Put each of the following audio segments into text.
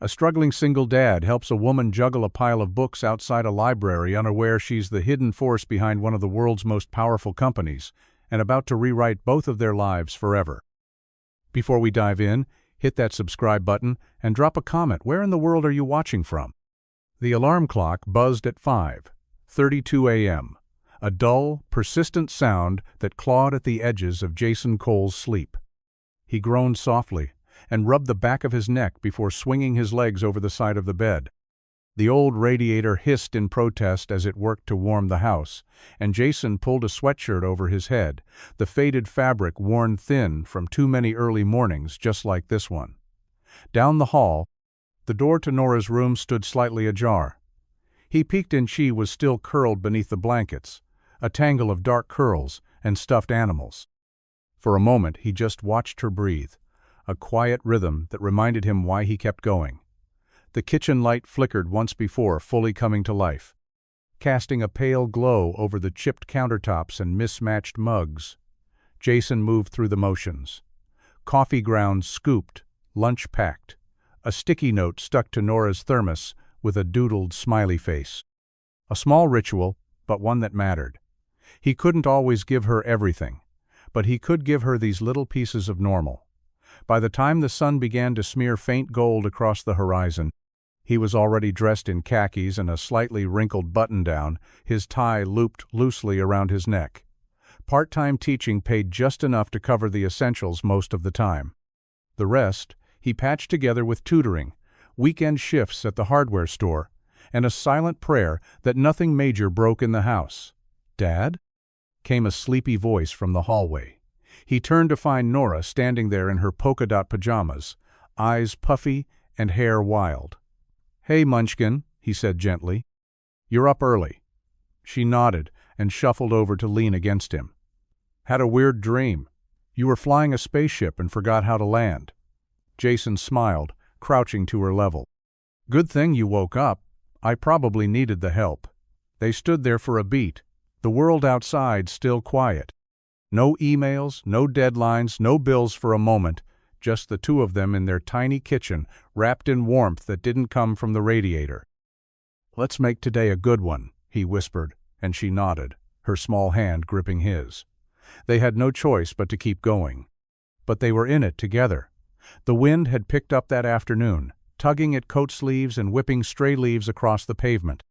A struggling single dad helps a woman juggle a pile of books outside a library, unaware she's the hidden force behind one of the world's most powerful companies, and about to rewrite both of their lives forever. Before we dive in, hit that subscribe button and drop a comment. Where in the world are you watching from? The alarm clock buzzed at 5:32 a.m., a dull, persistent sound that clawed at the edges of Jason Cole's sleep. He groaned softly and rubbed the back of his neck before swinging his legs over the side of the bed. The old radiator hissed in protest as it worked to warm the house, and Jason pulled a sweatshirt over his head, the faded fabric worn thin from too many early mornings just like this one. Down the hall, the door to Norah's room stood slightly ajar. He peeked and she was still curled beneath the blankets, a tangle of dark curls and stuffed animals. For a moment he just watched her breathe, a quiet rhythm that reminded him why he kept going. The kitchen light flickered once before, fully coming to life, casting a pale glow over the chipped countertops and mismatched mugs. Jason moved through the motions. Coffee grounds scooped, lunch packed. A sticky note stuck to Norah's thermos with a doodled smiley face. A small ritual, but one that mattered. He couldn't always give her everything, but he could give her these little pieces of normal. By the time the sun began to smear faint gold across the horizon, he was already dressed in khakis and a slightly wrinkled button-down, his tie looped loosely around his neck. Part-time teaching paid just enough to cover the essentials most of the time. The rest he patched together with tutoring, weekend shifts at the hardware store, and a silent prayer that nothing major broke in the house. "Dad?" came a sleepy voice from the hallway. He turned to find Norah standing there in her polka-dot pajamas, eyes puffy and hair wild. "Hey, Munchkin," he said gently. "You're up early." She nodded and shuffled over to lean against him. "Had a weird dream. You were flying a spaceship and forgot how to land." Jason smiled, crouching to her level. "Good thing you woke up. I probably needed the help." They stood there for a beat, the world outside still quiet. No emails, no deadlines, no bills for a moment, just the two of them in their tiny kitchen, wrapped in warmth that didn't come from the radiator. "Let's make today a good one," he whispered, and she nodded, her small hand gripping his. They had no choice but to keep going. But they were in it together. The wind had picked up that afternoon, tugging at coat sleeves and whipping stray leaves across the pavement.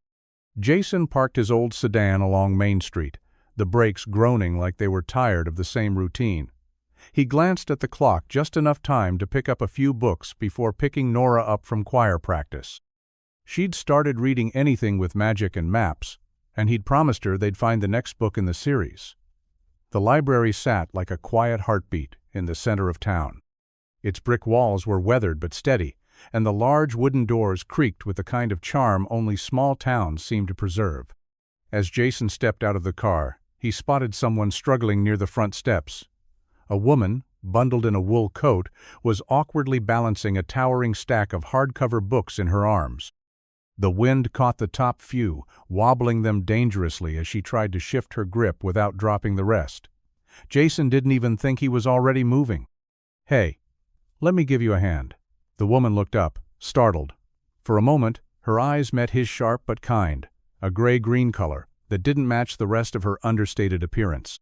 Jason parked his old sedan along Main Street, the brakes groaning like they were tired of the same routine. He glanced at the clock, just enough time to pick up a few books before picking Norah up from choir practice. She'd started reading anything with magic and maps, and he'd promised her they'd find the next book in the series. The library sat like a quiet heartbeat in the center of town. Its brick walls were weathered but steady, and the large wooden doors creaked with the kind of charm only small towns seem to preserve. As Jason stepped out of the car, he spotted someone struggling near the front steps. A woman, bundled in a wool coat, was awkwardly balancing a towering stack of hardcover books in her arms. The wind caught the top few, wobbling them dangerously as she tried to shift her grip without dropping the rest. Jason didn't even think he was already moving. "Hey, let me give you a hand." The woman looked up, startled. For a moment, her eyes met his sharp but kind, a gray-green color that didn't match the rest of her understated appearance.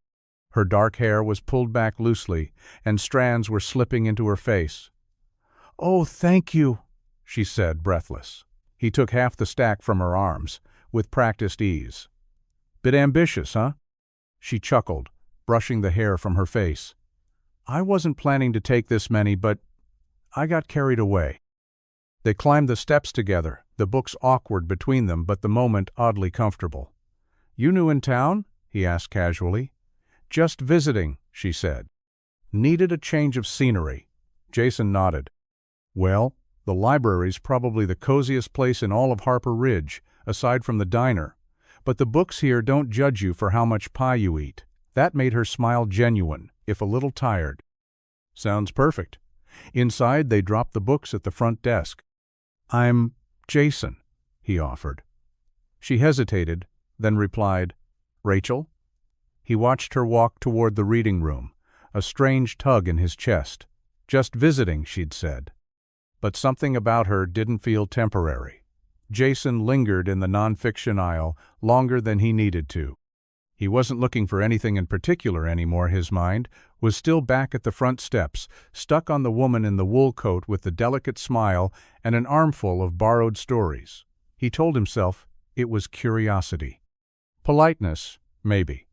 Her dark hair was pulled back loosely, and strands were slipping into her face. "Oh, thank you," she said, breathless. He took half the stack from her arms, with practiced ease. "Bit ambitious, huh?" She chuckled, brushing the hair from her face. "I wasn't planning to take this many, but I got carried away." They climbed the steps together, the books awkward between them but the moment oddly comfortable. "You new in town?" he asked casually. "Just visiting," she said. "Needed a change of scenery." Jason nodded. "Well, the library's probably the coziest place in all of Harper Ridge, aside from the diner. But the books here don't judge you for how much pie you eat." That made her smile genuine, if a little tired. "Sounds perfect." Inside, they dropped the books at the front desk. "I'm Jason," he offered. She hesitated, then replied, "Rachel?" He watched her walk toward the reading room, a strange tug in his chest. "Just visiting," she'd said. But something about her didn't feel temporary. Jason lingered in the nonfiction aisle longer than he needed to. He wasn't looking for anything in particular anymore. His mind was still back at the front steps, stuck on the woman in the wool coat with the delicate smile and an armful of borrowed stories. He told himself it was curiosity. Politeness, maybe.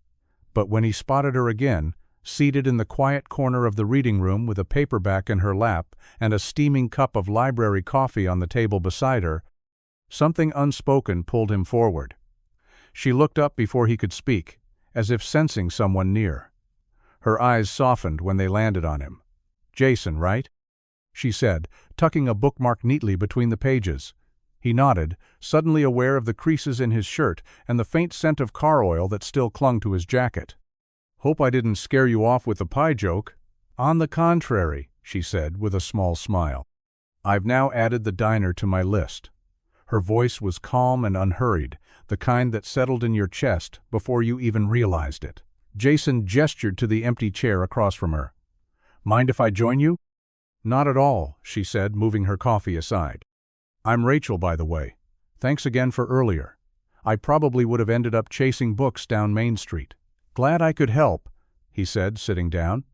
But when he spotted her again, seated in the quiet corner of the reading room with a paperback in her lap and a steaming cup of library coffee on the table beside her, something unspoken pulled him forward. She looked up before he could speak, as if sensing someone near. Her eyes softened when they landed on him. "Jason, right?" she said, tucking a bookmark neatly between the pages. He nodded, suddenly aware of the creases in his shirt and the faint scent of car oil that still clung to his jacket. "Hope I didn't scare you off with the pie joke." "On the contrary," she said with a small smile. "I've now added the diner to my list." Her voice was calm and unhurried, the kind that settled in your chest before you even realized it. Jason gestured to the empty chair across from her. "Mind if I join you?" "Not at all," she said, moving her coffee aside. "I'm Rachel, by the way. Thanks again for earlier. I probably would have ended up chasing books down Main Street." "Glad I could help," he said, sitting down.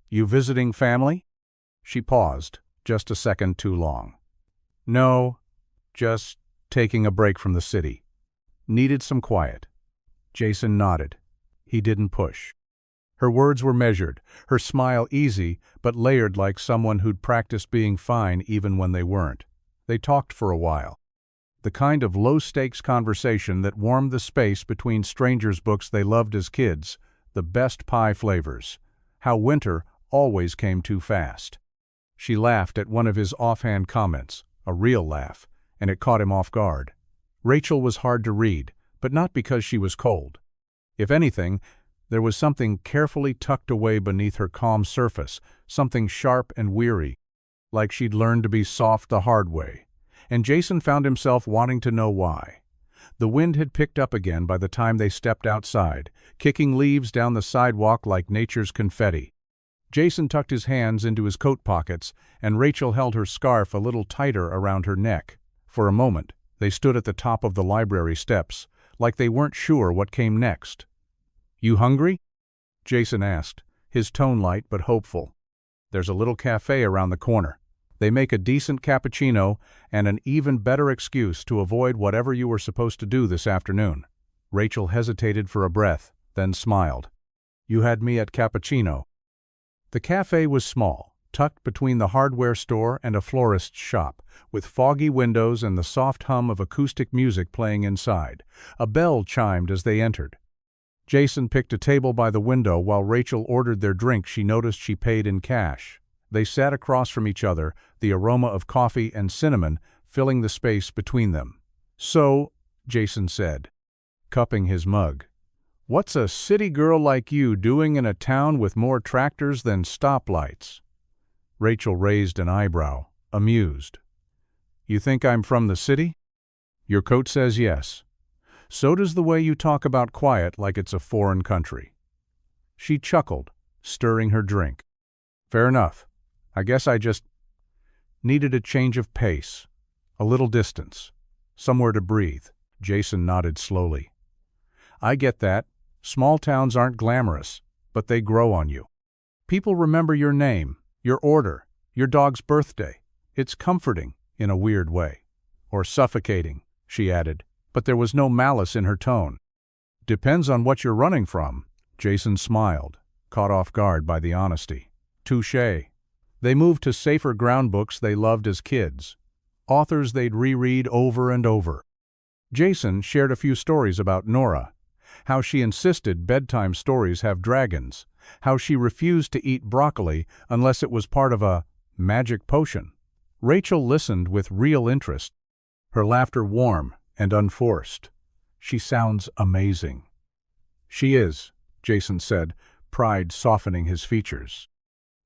"You visiting family?" She paused, just a second too long. "No, just taking a break from the city. Needed some quiet." Jason nodded. He didn't push. Her words were measured, her smile easy but layered like someone who'd practiced being fine even when they weren't. They talked for a while. The kind of low-stakes conversation that warmed the space between strangers' books they loved as kids, the best pie flavors, how winter always came too fast. She laughed at one of his offhand comments, a real laugh, and it caught him off guard. Rachel was hard to read, but not because she was cold. If anything, there was something carefully tucked away beneath her calm surface, something sharp and weary, like she'd learned to be soft the hard way. And Jason found himself wanting to know why. The wind had picked up again by the time they stepped outside, kicking leaves down the sidewalk like nature's confetti. Jason tucked his hands into his coat pockets, and Rachel held her scarf a little tighter around her neck. For a moment, they stood at the top of the library steps, like they weren't sure what came next. "You hungry?" Jason asked, his tone light but hopeful. "There's a little cafe around the corner. They make a decent cappuccino and an even better excuse to avoid whatever you were supposed to do this afternoon." Rachel hesitated for a breath, then smiled. "You had me at cappuccino." The cafe was small, tucked between the hardware store and a florist's shop, with foggy windows and the soft hum of acoustic music playing inside. A bell chimed as they entered. Jason picked a table by the window while Rachel ordered their drink. She noticed she paid in cash. They sat across from each other, the aroma of coffee and cinnamon filling the space between them. "So," Jason said, cupping his mug, "what's a city girl like you doing in a town with more tractors than stoplights?" Rachel raised an eyebrow, amused. "You think I'm from the city?" "Your coat says yes. So does the way you talk about quiet like it's a foreign country." She chuckled, stirring her drink. "Fair enough. I guess I just needed a change of pace, a little distance, somewhere to breathe." Jason nodded slowly. "I get that. Small towns aren't glamorous, but they grow on you. People remember your name, your order, your dog's birthday. It's comforting in a weird way." "Or suffocating," she added, but there was no malice in her tone. "Depends on what you're running from." Jason smiled, caught off guard by the honesty. "Touché." They moved to safer ground books they loved as kids, authors they'd reread over and over. Jason shared a few stories about Norah, how she insisted bedtime stories have dragons, how she refused to eat broccoli unless it was part of a magic potion. Rachel listened with real interest, her laughter warm and unforced. "She sounds amazing." "She is," Jason said, pride softening his features.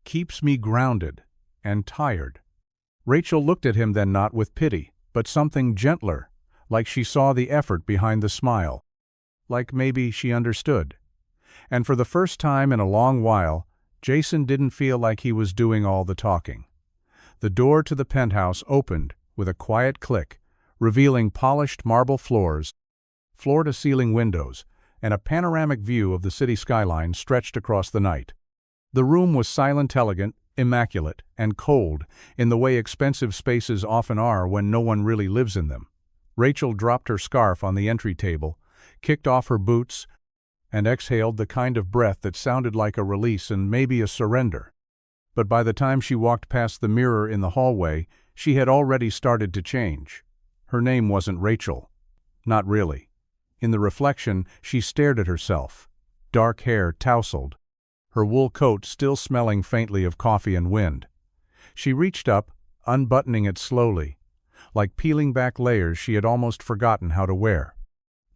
"Keeps me grounded and tired." Rachel looked at him then, not with pity, but something gentler, like she saw the effort behind the smile, like maybe she understood. And for the first time in a long while, Jason didn't feel like he was doing all the talking. The door to the penthouse opened with a quiet click, revealing polished marble floors, floor-to-ceiling windows, and a panoramic view of the city skyline stretched across the night. The room was silent, elegant, immaculate, and cold, in the way expensive spaces often are when no one really lives in them. Rachel dropped her scarf on the entry table, kicked off her boots, and exhaled the kind of breath that sounded like a release and maybe a surrender. But by the time she walked past the mirror in the hallway, she had already started to change. Her name wasn't Rachel. Not really. In the reflection, she stared at herself. Dark hair tousled, her wool coat still smelling faintly of coffee and wind. She reached up, unbuttoning it slowly, like peeling back layers she had almost forgotten how to wear.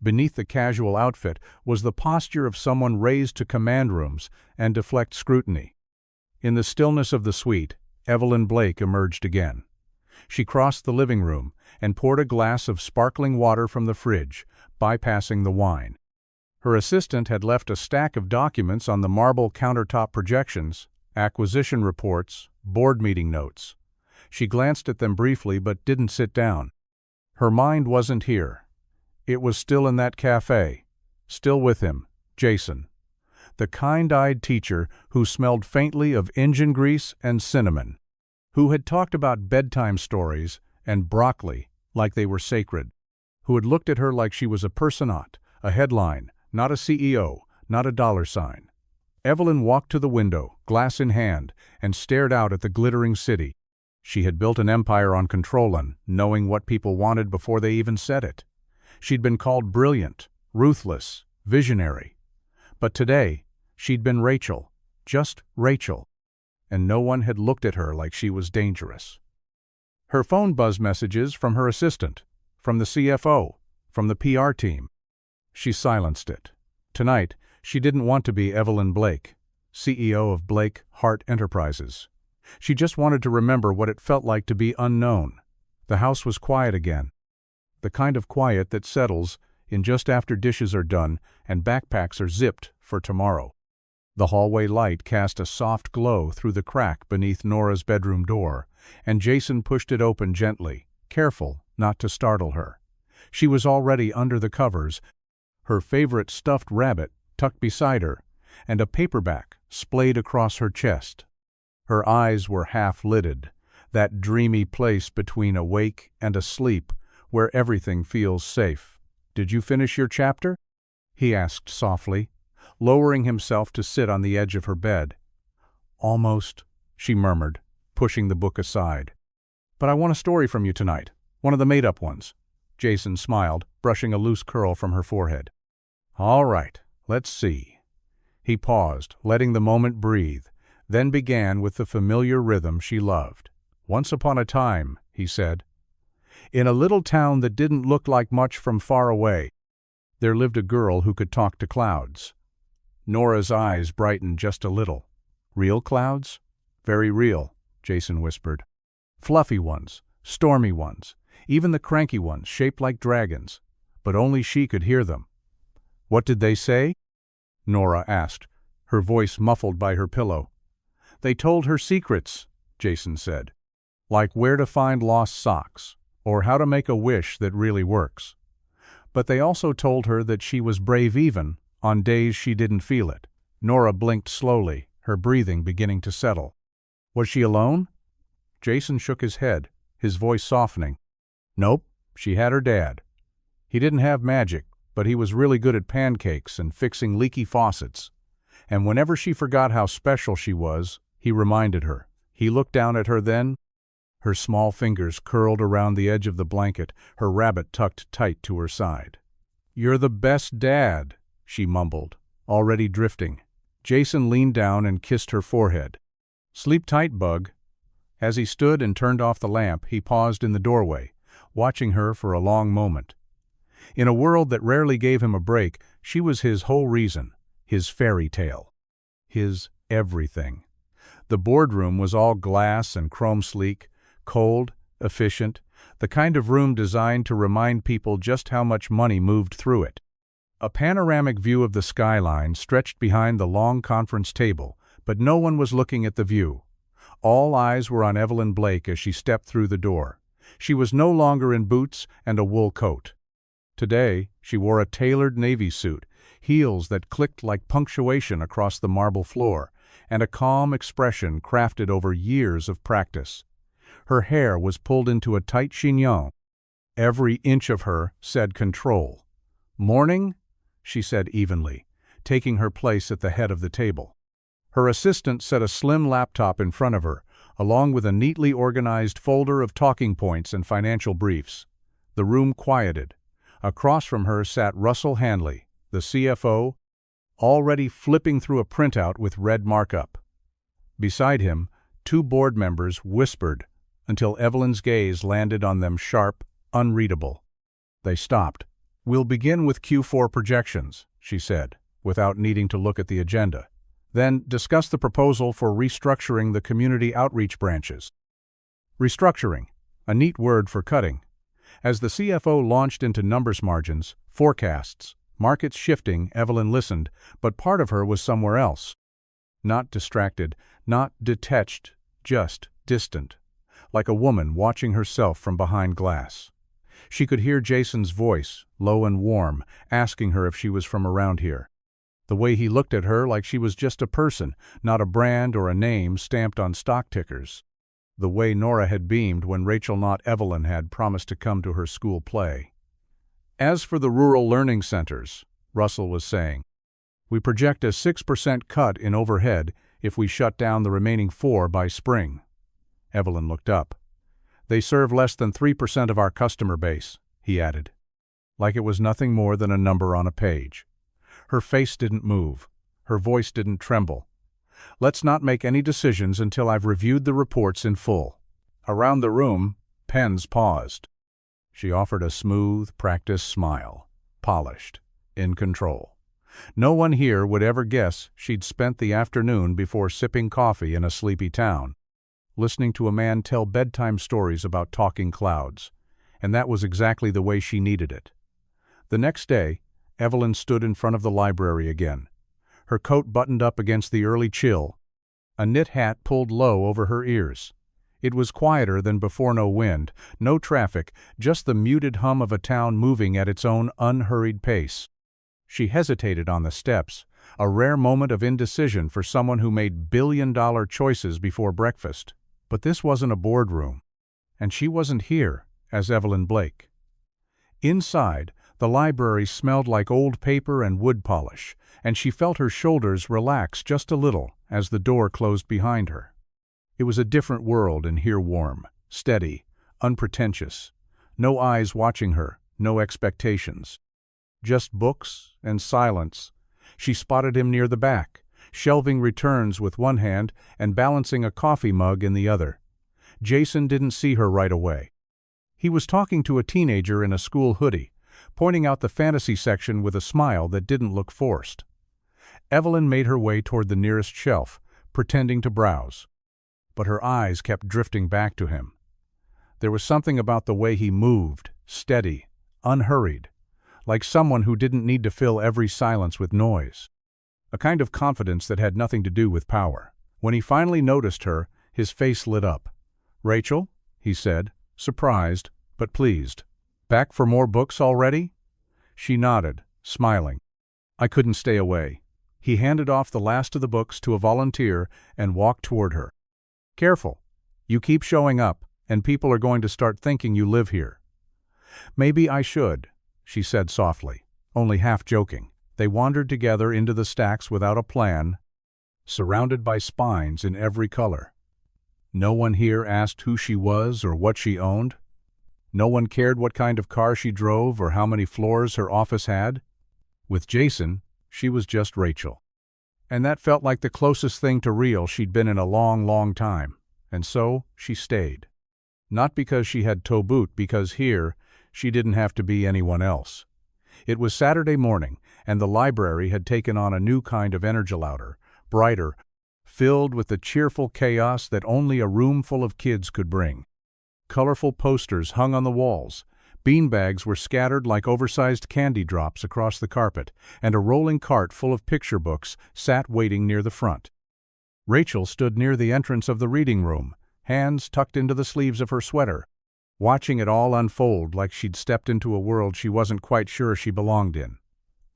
Beneath the casual outfit was the posture of someone raised to command rooms and deflect scrutiny. In the stillness of the suite, Evelyn Blake emerged again. She crossed the living room and poured a glass of sparkling water from the fridge, bypassing the wine. Her assistant had left a stack of documents on the marble countertop: projections, acquisition reports, board meeting notes. She glanced at them briefly but didn't sit down. Her mind wasn't here. It was still in that cafe, still with him, Jason, the kind-eyed teacher who smelled faintly of engine grease and cinnamon, who had talked about bedtime stories and broccoli like they were sacred, who had looked at her like she was a personate, a headline, not a CEO, not a dollar sign. Evelyn walked to the window, glass in hand, and stared out at the glittering city. She had built an empire on controlling, knowing what people wanted before they even said it. She'd been called brilliant, ruthless, visionary. But today, she'd been Rachel, just Rachel, and no one had looked at her like she was dangerous. Her phone buzzed: messages from her assistant, from the CFO, from the PR team. She silenced it. Tonight, she didn't want to be Evelyn Blake, CEO of Blake Hart Enterprises. She just wanted to remember what it felt like to be unknown. The house was quiet again. The kind of quiet that settles in just after dishes are done and backpacks are zipped for tomorrow. The hallway light cast a soft glow through the crack beneath Norah's bedroom door, and Jason pushed it open gently, careful not to startle her. She was already under the covers, her favorite stuffed rabbit tucked beside her, and a paperback splayed across her chest. Her eyes were half-lidded, that dreamy place between awake and asleep where everything feels safe. "Did you finish your chapter?" he asked softly, lowering himself to sit on the edge of her bed. "Almost," she murmured, pushing the book aside. "But I want a story from you tonight, one of the made-up ones." Jason smiled, brushing a loose curl from her forehead. "All right, let's see." He paused, letting the moment breathe, then began with the familiar rhythm she loved. "Once upon a time," he said, "in a little town that didn't look like much from far away, there lived a girl who could talk to clouds." Nora's eyes brightened just a little. "Real clouds?" "Very real," Jason whispered. "Fluffy ones, stormy ones, even the cranky ones shaped like dragons, but only she could hear them." "What did they say?" Norah asked, her voice muffled by her pillow. "They told her secrets," Jason said, "like where to find lost socks, or how to make a wish that really works. But they also told her that she was brave even on days she didn't feel it." Norah blinked slowly, her breathing beginning to settle. "Was she alone?" Jason shook his head, his voice softening. "Nope, she had her dad. He didn't have magic, but he was really good at pancakes and fixing leaky faucets. And whenever she forgot how special she was, he reminded her. He looked down at her then." Her small fingers curled around the edge of the blanket, her rabbit tucked tight to her side. "You're the best dad," she mumbled, already drifting. Jason leaned down and kissed her forehead. "Sleep tight, bug." As he stood and turned off the lamp, he paused in the doorway, watching her for a long moment. In a world that rarely gave him a break, she was his whole reason, his fairy tale, his everything. The boardroom was all glass and chrome sleek, cold, efficient, the kind of room designed to remind people just how much money moved through it. A panoramic view of the skyline stretched behind the long conference table, but no one was looking at the view. All eyes were on Evelyn Blake as she stepped through the door. She was no longer in boots and a wool coat. Today, she wore a tailored navy suit, heels that clicked like punctuation across the marble floor, and a calm expression crafted over years of practice. Her hair was pulled into a tight chignon. Every inch of her said control. "Morning?" she said evenly, taking her place at the head of the table. Her assistant set a slim laptop in front of her, along with a neatly organized folder of talking points and financial briefs. The room quieted. Across from her sat Russell Hanley, the CFO, already flipping through a printout with red markup. Beside him, two board members whispered until Evelyn's gaze landed on them sharp, unreadable. They stopped. "We'll begin with Q4 projections," she said, without needing to look at the agenda. "Then discuss the proposal for restructuring the community outreach branches." Restructuring, a neat word for cutting. As the CFO launched into numbers margins, forecasts, markets shifting, Evelyn listened, but part of her was somewhere else. Not distracted, not detached, just distant, like a woman watching herself from behind glass. She could hear Jason's voice, low and warm, asking her if she was from around here. The way he looked at her like she was just a person, not a brand or a name stamped on stock tickers. The way Norah had beamed when Rachel, not Evelyn, had promised to come to her school play. "As for the rural learning centers," Russell was saying, "we project a 6% cut in overhead if we shut down the remaining 4 by spring." Evelyn looked up. "They serve less than 3% of our customer base," he added, like it was nothing more than a number on a page. Her face didn't move. Her voice didn't tremble. "Let's not make any decisions until I've reviewed the reports in full." Around the room, pens paused. She offered a smooth, practiced smile, polished, in control. No one here would ever guess she'd spent the afternoon before sipping coffee in a sleepy town, listening to a man tell bedtime stories about talking clouds, and that was exactly the way she needed it. The next day, Evelyn stood in front of the library again, her coat buttoned up against the early chill, a knit hat pulled low over her ears. It was quieter than before. No wind, no traffic, just the muted hum of a town moving at its own unhurried pace. She hesitated on the steps, a rare moment of indecision for someone who made billion-dollar choices before breakfast. But this wasn't a boardroom, and she wasn't here as Evelyn Blake. Inside, the library smelled like old paper and wood polish, and she felt her shoulders relax just a little as the door closed behind her. It was a different world in here, warm, steady, unpretentious. No eyes watching her, no expectations. Just books and silence. She spotted him near the back, shelving returns with one hand and balancing a coffee mug in the other. Jason didn't see her right away. He was talking to a teenager in a school hoodie, pointing out the fantasy section with a smile that didn't look forced. Evelyn made her way toward the nearest shelf, pretending to browse. But her eyes kept drifting back to him. There was something about the way he moved, steady, unhurried, like someone who didn't need to fill every silence with noise. A kind of confidence that had nothing to do with power. When he finally noticed her, his face lit up. "Rachel?" he said, surprised, but pleased. "Back for more books already?" She nodded, smiling. "I couldn't stay away." He handed off the last of the books to a volunteer and walked toward her. "Careful. You keep showing up, and people are going to start thinking you live here." "Maybe I should," she said softly, only half joking. They wandered together into the stacks without a plan, surrounded by spines in every color. No one here asked who she was or what she owned. No one cared what kind of car she drove or how many floors her office had. With Jason, she was just Rachel. And that felt like the closest thing to real she'd been in a long, long time. And so she stayed. Not because she had toe boot, because here, she didn't have to be anyone else. It was Saturday morning, and the library had taken on a new kind of energy, louder, brighter, filled with the cheerful chaos that only a room full of kids could bring. Colorful posters hung on the walls, beanbags were scattered like oversized candy drops across the carpet, and a rolling cart full of picture books sat waiting near the front. Rachel stood near the entrance of the reading room, hands tucked into the sleeves of her sweater, watching it all unfold like she'd stepped into a world she wasn't quite sure she belonged in.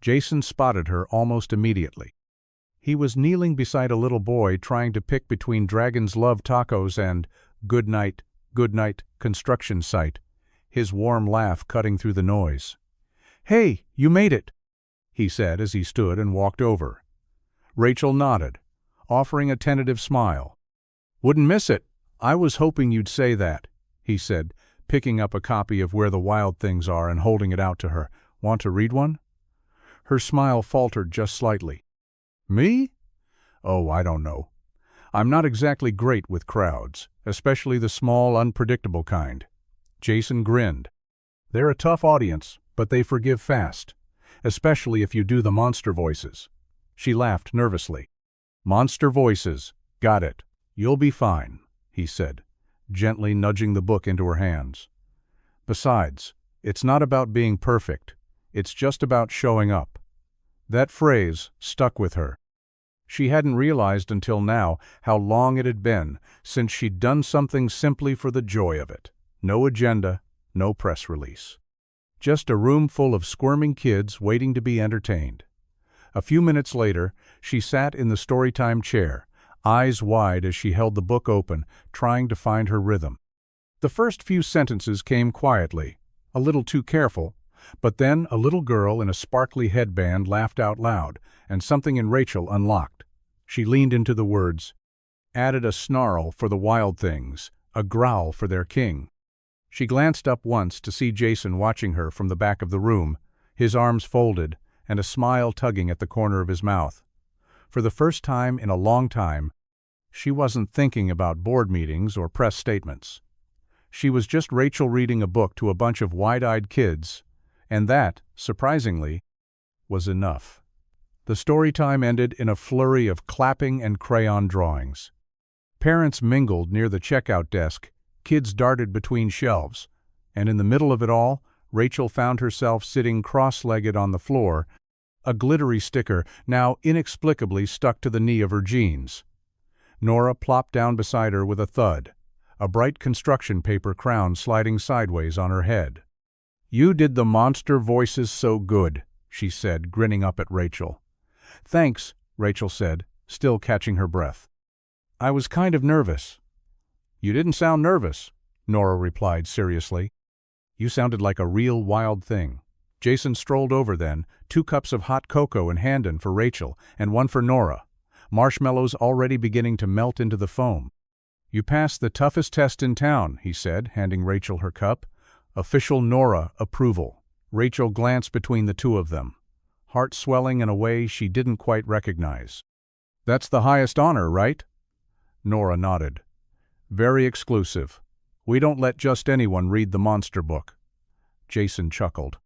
Jason spotted her almost immediately. He was kneeling beside a little boy trying to pick between Dragon's Love tacos and good night, construction site, his warm laugh cutting through the noise. "Hey, you made it," he said as he stood and walked over. Rachel nodded, offering a tentative smile. "Wouldn't miss it. I was hoping you'd say that," he said, picking up a copy of Where the Wild Things Are and holding it out to her. "Want to read one?" Her smile faltered just slightly. "Me? Oh, I don't know. I'm not exactly great with crowds, especially the small, unpredictable kind." Jason grinned. "They're a tough audience, but they forgive fast, especially if you do the monster voices." She laughed nervously. "Monster voices. Got it. You'll be fine," he said, gently nudging the book into her hands. "Besides, it's not about being perfect. It's just about showing up." That phrase stuck with her. She hadn't realized until now how long it had been since she'd done something simply for the joy of it. No agenda, no press release. Just a room full of squirming kids waiting to be entertained. A few minutes later, she sat in the storytime chair, eyes wide as she held the book open, trying to find her rhythm. The first few sentences came quietly, a little too careful, but then a little girl in a sparkly headband laughed out loud, and something in Rachel unlocked. She leaned into the words, added a snarl for the wild things, a growl for their king. She glanced up once to see Jason watching her from the back of the room, his arms folded and a smile tugging at the corner of his mouth. For the first time in a long time, she wasn't thinking about board meetings or press statements. She was just Rachel reading a book to a bunch of wide-eyed kids, and that, surprisingly, was enough. The story time ended in a flurry of clapping and crayon drawings. Parents mingled near the checkout desk, kids darted between shelves, and in the middle of it all, Rachel found herself sitting cross-legged on the floor, a glittery sticker now inexplicably stuck to the knee of her jeans. Norah plopped down beside her with a thud, a bright construction paper crown sliding sideways on her head. "You did the monster voices so good," she said, grinning up at Rachel. "Thanks," Rachel said, still catching her breath. "I was kind of nervous." "You didn't sound nervous," Norah replied seriously. "You sounded like a real wild thing." Jason strolled over then, 2 cups of hot cocoa in hand for Rachel and 1 for Norah, marshmallows already beginning to melt into the foam. "You passed the toughest test in town," he said, handing Rachel her cup. Official Norah approval. Rachel glanced between the two of them, heart swelling in a way she didn't quite recognize. "That's the highest honor, right?" Norah nodded. "Very exclusive. We don't let just anyone read the monster book." Jason chuckled.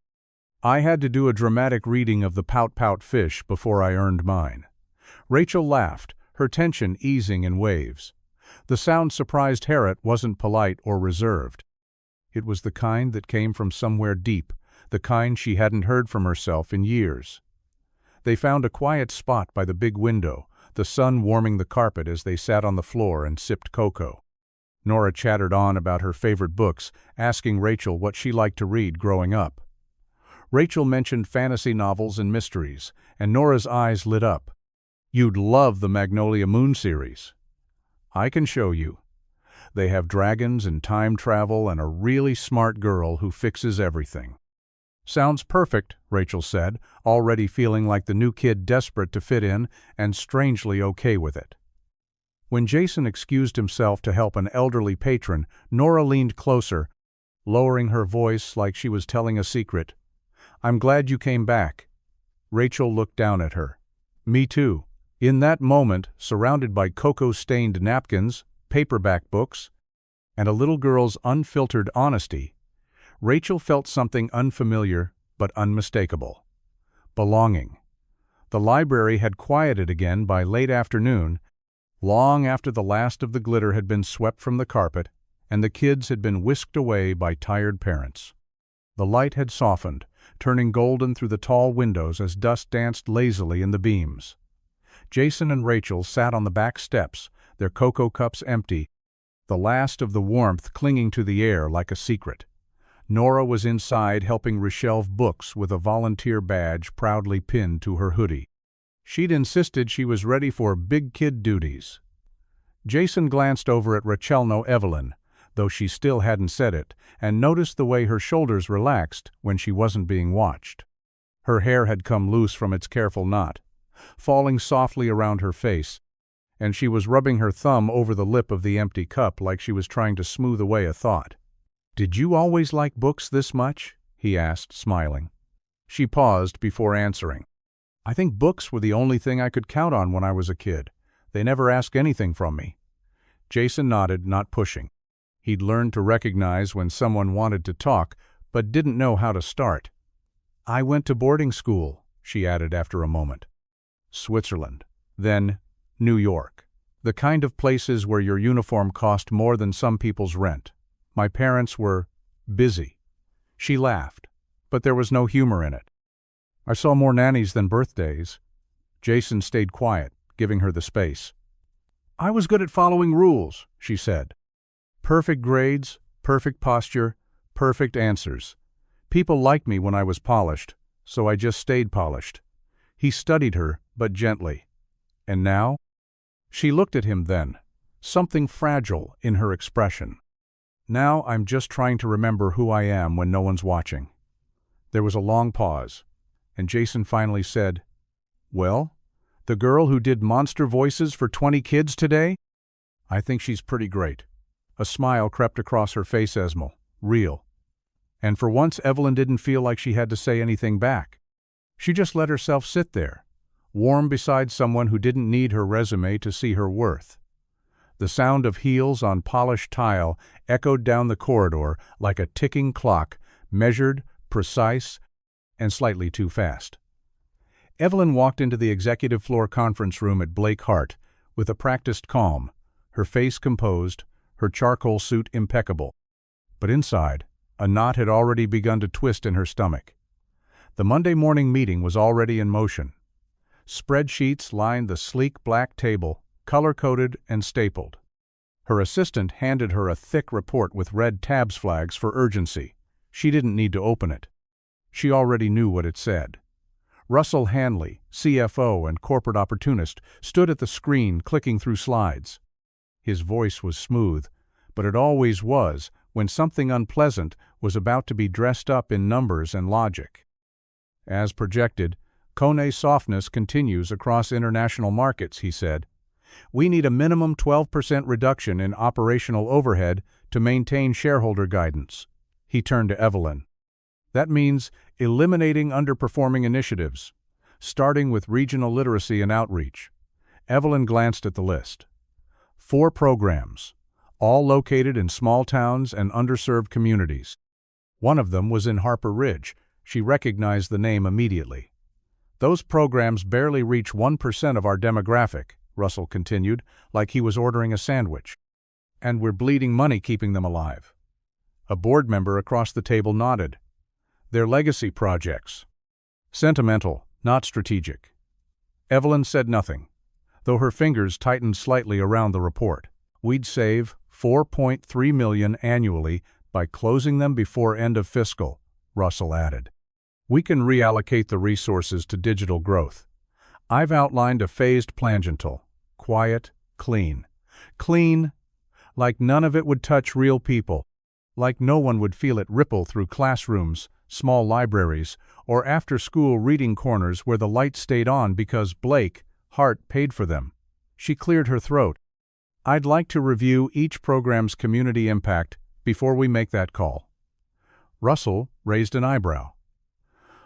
"I had to do a dramatic reading of the Pout Pout Fish before I earned mine." Rachel laughed, her tension easing in waves. The sound surprised Harriet wasn't polite or reserved. It was the kind that came from somewhere deep, the kind she hadn't heard from herself in years. They found a quiet spot by the big window, the sun warming the carpet as they sat on the floor and sipped cocoa. Norah chattered on about her favorite books, asking Rachel what she liked to read growing up. Rachel mentioned fantasy novels and mysteries, and Norah's eyes lit up. "You'd love the Magnolia Moon series." "I can show you. They have dragons and time travel and a really smart girl who fixes everything." "Sounds perfect," Rachel said, already feeling like the new kid desperate to fit in and strangely okay with it. When Jason excused himself to help an elderly patron, Norah leaned closer, lowering her voice like she was telling a secret. "I'm glad you came back." Rachel looked down at her. "Me too." In that moment, surrounded by cocoa-stained napkins, paperback books, and a little girl's unfiltered honesty, Rachel felt something unfamiliar but unmistakable. Belonging. The library had quieted again by late afternoon, long after the last of the glitter had been swept from the carpet and the kids had been whisked away by tired parents. The light had softened, turning golden through the tall windows as dust danced lazily in the beams. Jason and Rachel sat on the back steps, their cocoa cups empty, the last of the warmth clinging to the air like a secret. Norah was inside helping reshelve books with a volunteer badge proudly pinned to her hoodie. She'd insisted she was ready for big kid duties. Jason glanced over at Evelyn, though she still hadn't said it, and noticed the way her shoulders relaxed when she wasn't being watched. Her hair had come loose from its careful knot, falling softly around her face, and she was rubbing her thumb over the lip of the empty cup like she was trying to smooth away a thought. "Did you always like books this much?" he asked, smiling. She paused before answering. "I think books were the only thing I could count on when I was a kid. They never asked anything from me." Jason nodded, not pushing. He'd learned to recognize when someone wanted to talk, but didn't know how to start. "I went to boarding school," she added after a moment. "Switzerland. Then New York. The kind of places where your uniform cost more than some people's rent. My parents were busy." She laughed, but there was no humor in it. "I saw more nannies than birthdays." Jason stayed quiet, giving her the space. "I was good at following rules," she said. "Perfect grades, perfect posture, perfect answers. People liked me when I was polished, so I just stayed polished." He studied her, but gently. "And now?" She looked at him then, something fragile in her expression. "Now I'm just trying to remember who I am when no one's watching." There was a long pause, and Jason finally said, "Well, the girl who did monster voices for 20 kids today? I think she's pretty great." A smile crept across her face, real. And for once Evelyn didn't feel like she had to say anything back. She just let herself sit there, warm beside someone who didn't need her resume to see her worth. The sound of heels on polished tile echoed down the corridor like a ticking clock, measured, precise, and slightly too fast. Evelyn walked into the executive floor conference room at Blake Hart with a practiced calm, her face composed, her charcoal suit impeccable. But inside, a knot had already begun to twist in her stomach. The Monday morning meeting was already in motion. Spreadsheets lined the sleek black table, color-coded and stapled. Her assistant handed her a thick report with red tabs flags for urgency. She didn't need to open it. She already knew what it said. Russell Hanley, CFO and corporate opportunist, stood at the screen clicking through slides. His voice was smooth, but it always was when something unpleasant was about to be dressed up in numbers and logic. As projected, Kone's softness continues across international markets, he said. We need a minimum 12% reduction in operational overhead to maintain shareholder guidance. He turned to Evelyn. That means eliminating underperforming initiatives, starting with regional literacy and outreach. Evelyn glanced at the list. 4 programs, all located in small towns and underserved communities. One of them was in Harper Ridge. She recognized the name immediately. Those programs barely reach 1% of our demographic, Russell continued, like he was ordering a sandwich. And we're bleeding money keeping them alive. A board member across the table nodded. They're legacy projects. Sentimental, not strategic. Evelyn said nothing, though her fingers tightened slightly around the report. We'd save $4.3 million annually by closing them before end of fiscal, Russell added. We can reallocate the resources to digital growth. I've outlined a phased plan, gentle, quiet, clean. Clean, like none of it would touch real people, like no one would feel it ripple through classrooms, small libraries, or after-school reading corners where the lights stayed on because Blake Hart paid for them. She cleared her throat. I'd like to review each program's community impact before we make that call. Russell raised an eyebrow.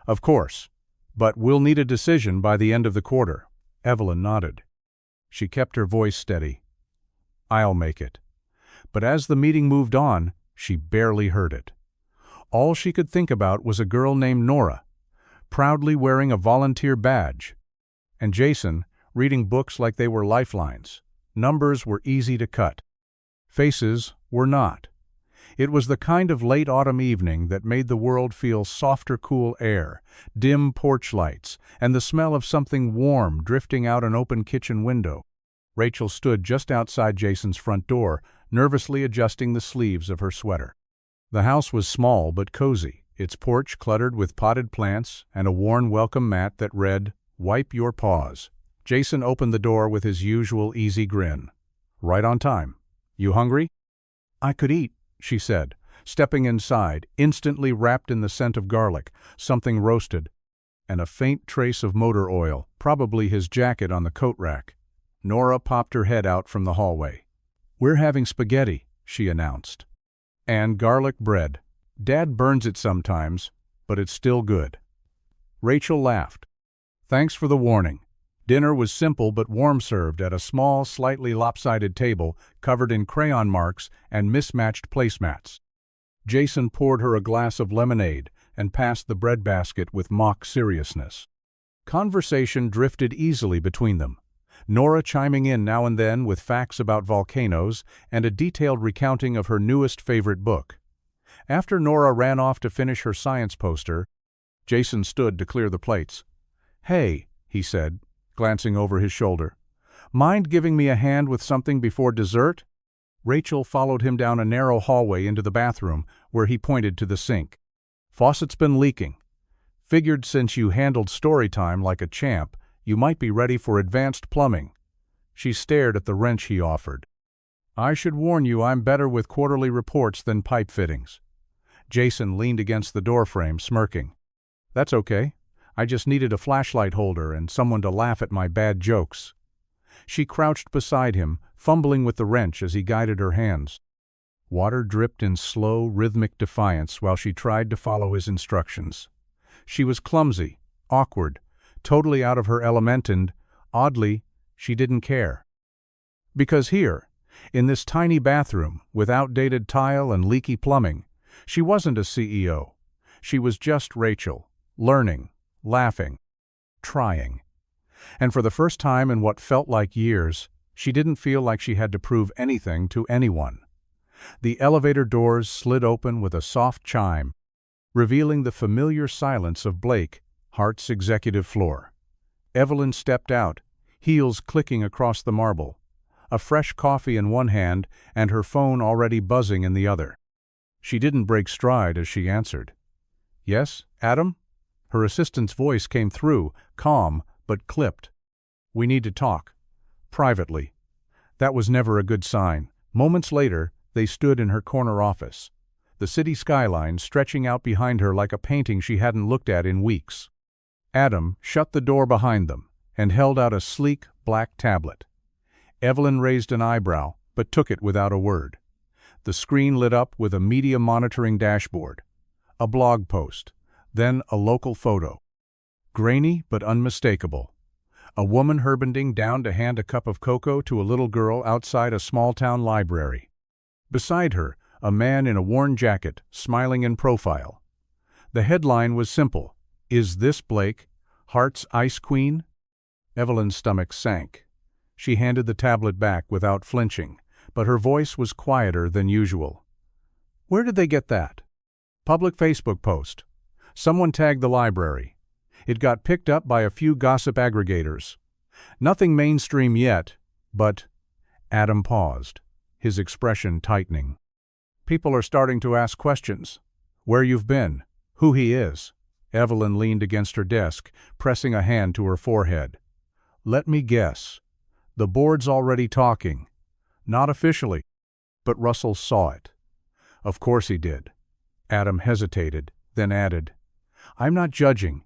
Of course, but we'll need a decision by the end of the quarter. Evelyn nodded. She kept her voice steady. I'll make it. But as the meeting moved on, she barely heard it. All she could think about was a girl named Norah, proudly wearing a volunteer badge, and Jason reading books like they were lifelines. Numbers were easy to cut. Faces were not. It was the kind of late autumn evening that made the world feel softer, cool air, dim porch lights, and the smell of something warm drifting out an open kitchen window. Rachel stood just outside Jason's front door, nervously adjusting the sleeves of her sweater. The house was small but cozy, its porch cluttered with potted plants and a worn welcome mat that read, "Wipe your paws." Jason opened the door with his usual easy grin. "Right on time. You hungry?" "I could eat," she said, stepping inside, instantly wrapped in the scent of garlic, something roasted, and a faint trace of motor oil, probably his jacket on the coat rack. Norah popped her head out from the hallway. "We're having spaghetti," she announced. "And garlic bread. Dad burns it sometimes, but it's still good." Rachel laughed. "Thanks for the warning." Dinner was simple but warm-served at a small, slightly lopsided table covered in crayon marks and mismatched placemats. Jason poured her a glass of lemonade and passed the breadbasket with mock seriousness. Conversation drifted easily between them, Norah chiming in now and then with facts about volcanoes and a detailed recounting of her newest favorite book. After Norah ran off to finish her science poster, Jason stood to clear the plates. "Hey," he said, glancing over his shoulder. "Mind giving me a hand with something before dessert?" Rachel followed him down a narrow hallway into the bathroom, where he pointed to the sink. "Faucet's been leaking. Figured since you handled story time like a champ, you might be ready for advanced plumbing." She stared at the wrench he offered. "I should warn you I'm better with quarterly reports than pipe fittings." Jason leaned against the doorframe, smirking. "That's okay. I just needed a flashlight holder and someone to laugh at my bad jokes." She crouched beside him, fumbling with the wrench as he guided her hands. Water dripped in slow, rhythmic defiance while she tried to follow his instructions. She was clumsy, awkward, totally out of her element, and, oddly, she didn't care. Because here, in this tiny bathroom with outdated tile and leaky plumbing, she wasn't a CEO. She was just Rachel, learning, laughing, trying. And for the first time in what felt like years, she didn't feel like she had to prove anything to anyone. The elevator doors slid open with a soft chime, revealing the familiar silence of Blake, Hart's executive floor. Evelyn stepped out, heels clicking across the marble, a fresh coffee in one hand and her phone already buzzing in the other. She didn't break stride as she answered. "Yes, Adam?" Her assistant's voice came through, calm but clipped. "We need to talk. Privately." That was never a good sign. Moments later, they stood in her corner office, the city skyline stretching out behind her like a painting she hadn't looked at in weeks. Adam shut the door behind them and held out a sleek, black tablet. Evelyn raised an eyebrow, but took it without a word. The screen lit up with a media monitoring dashboard, a blog post, then a local photo. Grainy but unmistakable. A woman bending down to hand a cup of cocoa to a little girl outside a small-town library. Beside her, a man in a worn jacket, smiling in profile. The headline was simple: "Is this Blake, Hart's Ice Queen?" Evelyn's stomach sank. She handed the tablet back without flinching, but her voice was quieter than usual. "Where did they get that?" "Public Facebook post. Someone tagged the library. It got picked up by a few gossip aggregators. Nothing mainstream yet, but—" Adam paused, his expression tightening. "People are starting to ask questions. Where you've been, who he is." Evelyn leaned against her desk, pressing a hand to her forehead. "Let me guess. The board's already talking. Not officially." But Russell saw it. "Of course he did." Adam hesitated, then added, "I'm not judging.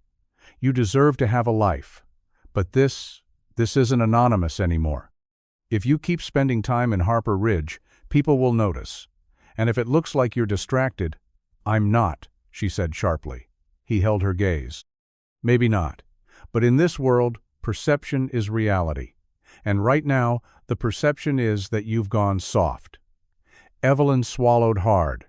You deserve to have a life. But this isn't anonymous anymore. If you keep spending time in Harper Ridge, people will notice. And if it looks like you're distracted—" "I'm not," she said sharply. He held her gaze. "Maybe not. But in this world, perception is reality. And right now, the perception is that you've gone soft." Evelyn swallowed hard.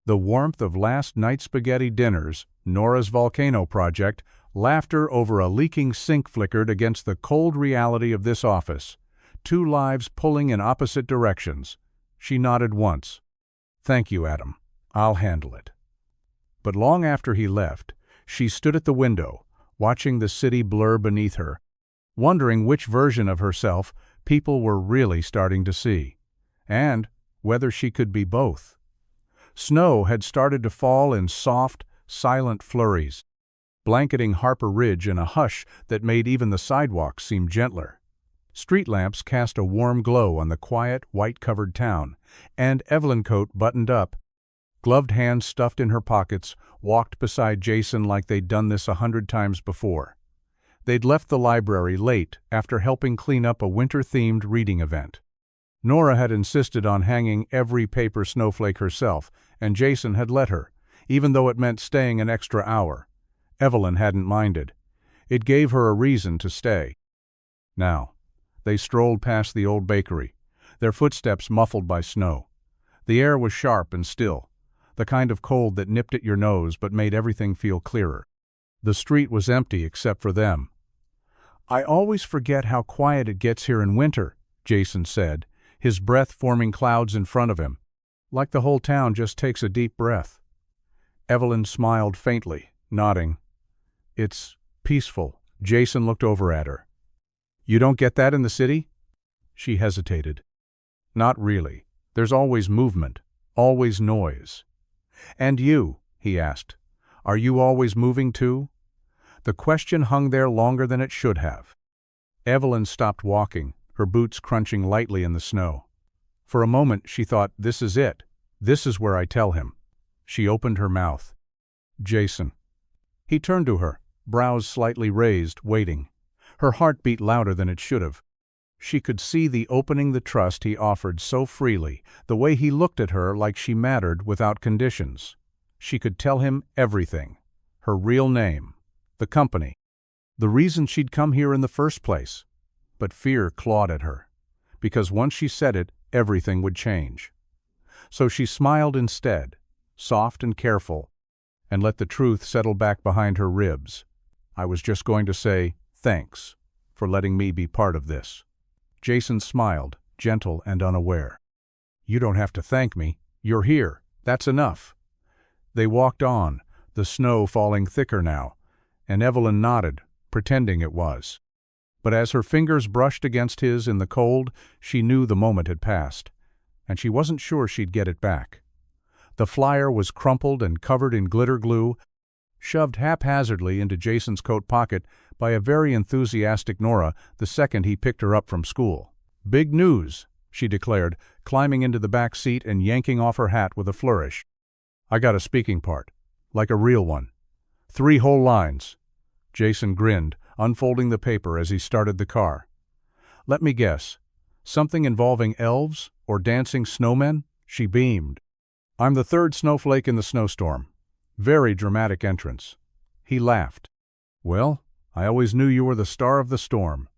The warmth of last night's spaghetti dinners, Norah's volcano project, laughter over a leaking sink flickered against the cold reality of this office. Two lives pulling in opposite directions. She nodded once. "Thank you, Adam. I'll handle it." But long after he left, she stood at the window, watching the city blur beneath her, wondering which version of herself people were really starting to see, and whether she could be both. Snow had started to fall in soft, silent flurries, blanketing Harper Ridge in a hush that made even the sidewalks seem gentler. Street lamps cast a warm glow on the quiet, white-covered town, and Evelyn, coat buttoned up, gloved hands stuffed in her pockets, walked beside Jason like they'd done this 100 times before. They'd left the library late after helping clean up a winter-themed reading event. Norah had insisted on hanging every paper snowflake herself, and Jason had let her, even though it meant staying an extra hour. Evelyn hadn't minded. It gave her a reason to stay. Now, they strolled past the old bakery, their footsteps muffled by snow. The air was sharp and still, the kind of cold that nipped at your nose but made everything feel clearer. The street was empty except for them. "I always forget how quiet it gets here in winter," Jason said, his breath forming clouds in front of him, like the whole town just takes a deep breath. Evelyn smiled faintly, nodding. "It's peaceful." Jason looked over at her. "You don't get that in the city?" She hesitated. "Not really. There's always movement, always noise." "And you?" he asked. "Are you always moving too?" The question hung there longer than it should have. Evelyn stopped walking, her boots crunching lightly in the snow. For a moment she thought, "This is it. This is where I tell him." She opened her mouth. "Jason." He turned to her, brows slightly raised, waiting. Her heart beat louder than it should have. She could see the opening, the trust he offered so freely, the way he looked at her like she mattered without conditions. She could tell him everything. Her real name, the company, the reason she'd come here in the first place. But fear clawed at her, because once she said it, everything would change. So she smiled instead, soft and careful, and let the truth settle back behind her ribs. "I was just going to say, thanks for letting me be part of this." Jason smiled, gentle and unaware. "You don't have to thank me. You're here. That's enough." They walked on, the snow falling thicker now, and Evelyn nodded, pretending it was. But as her fingers brushed against his in the cold, she knew the moment had passed, and she wasn't sure she'd get it back. The flyer was crumpled and covered in glitter glue, shoved haphazardly into Jason's coat pocket by a very enthusiastic Norah the second he picked her up from school. "Big news," she declared, climbing into the back seat and yanking off her hat with a flourish. "I got a speaking part, like a real one. 3 whole lines." Jason grinned, unfolding the paper as he started the car. "Let me guess. Something involving elves or dancing snowmen?" She beamed. "I'm the 3rd snowflake in the snowstorm. Very dramatic entrance." He laughed. "Well, I always knew you were the star of the storm."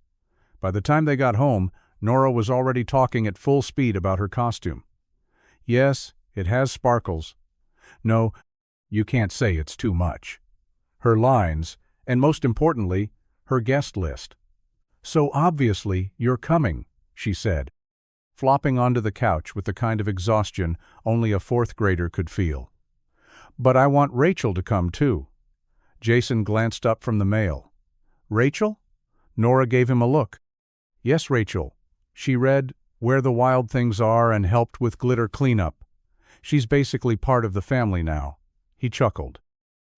By the time they got home, Norah was already talking at full speed about her costume. "Yes, it has sparkles. No, you can't say it's too much." Her lines, and most importantly, her guest list. "So obviously you're coming," she said, flopping onto the couch with the kind of exhaustion only a 4th grader could feel. "But I want Rachel to come too." Jason glanced up from the mail. "Rachel?" Norah gave him a look. "Yes, Rachel. She read Where the Wild Things Are and helped with glitter cleanup. She's basically part of the family now." He chuckled.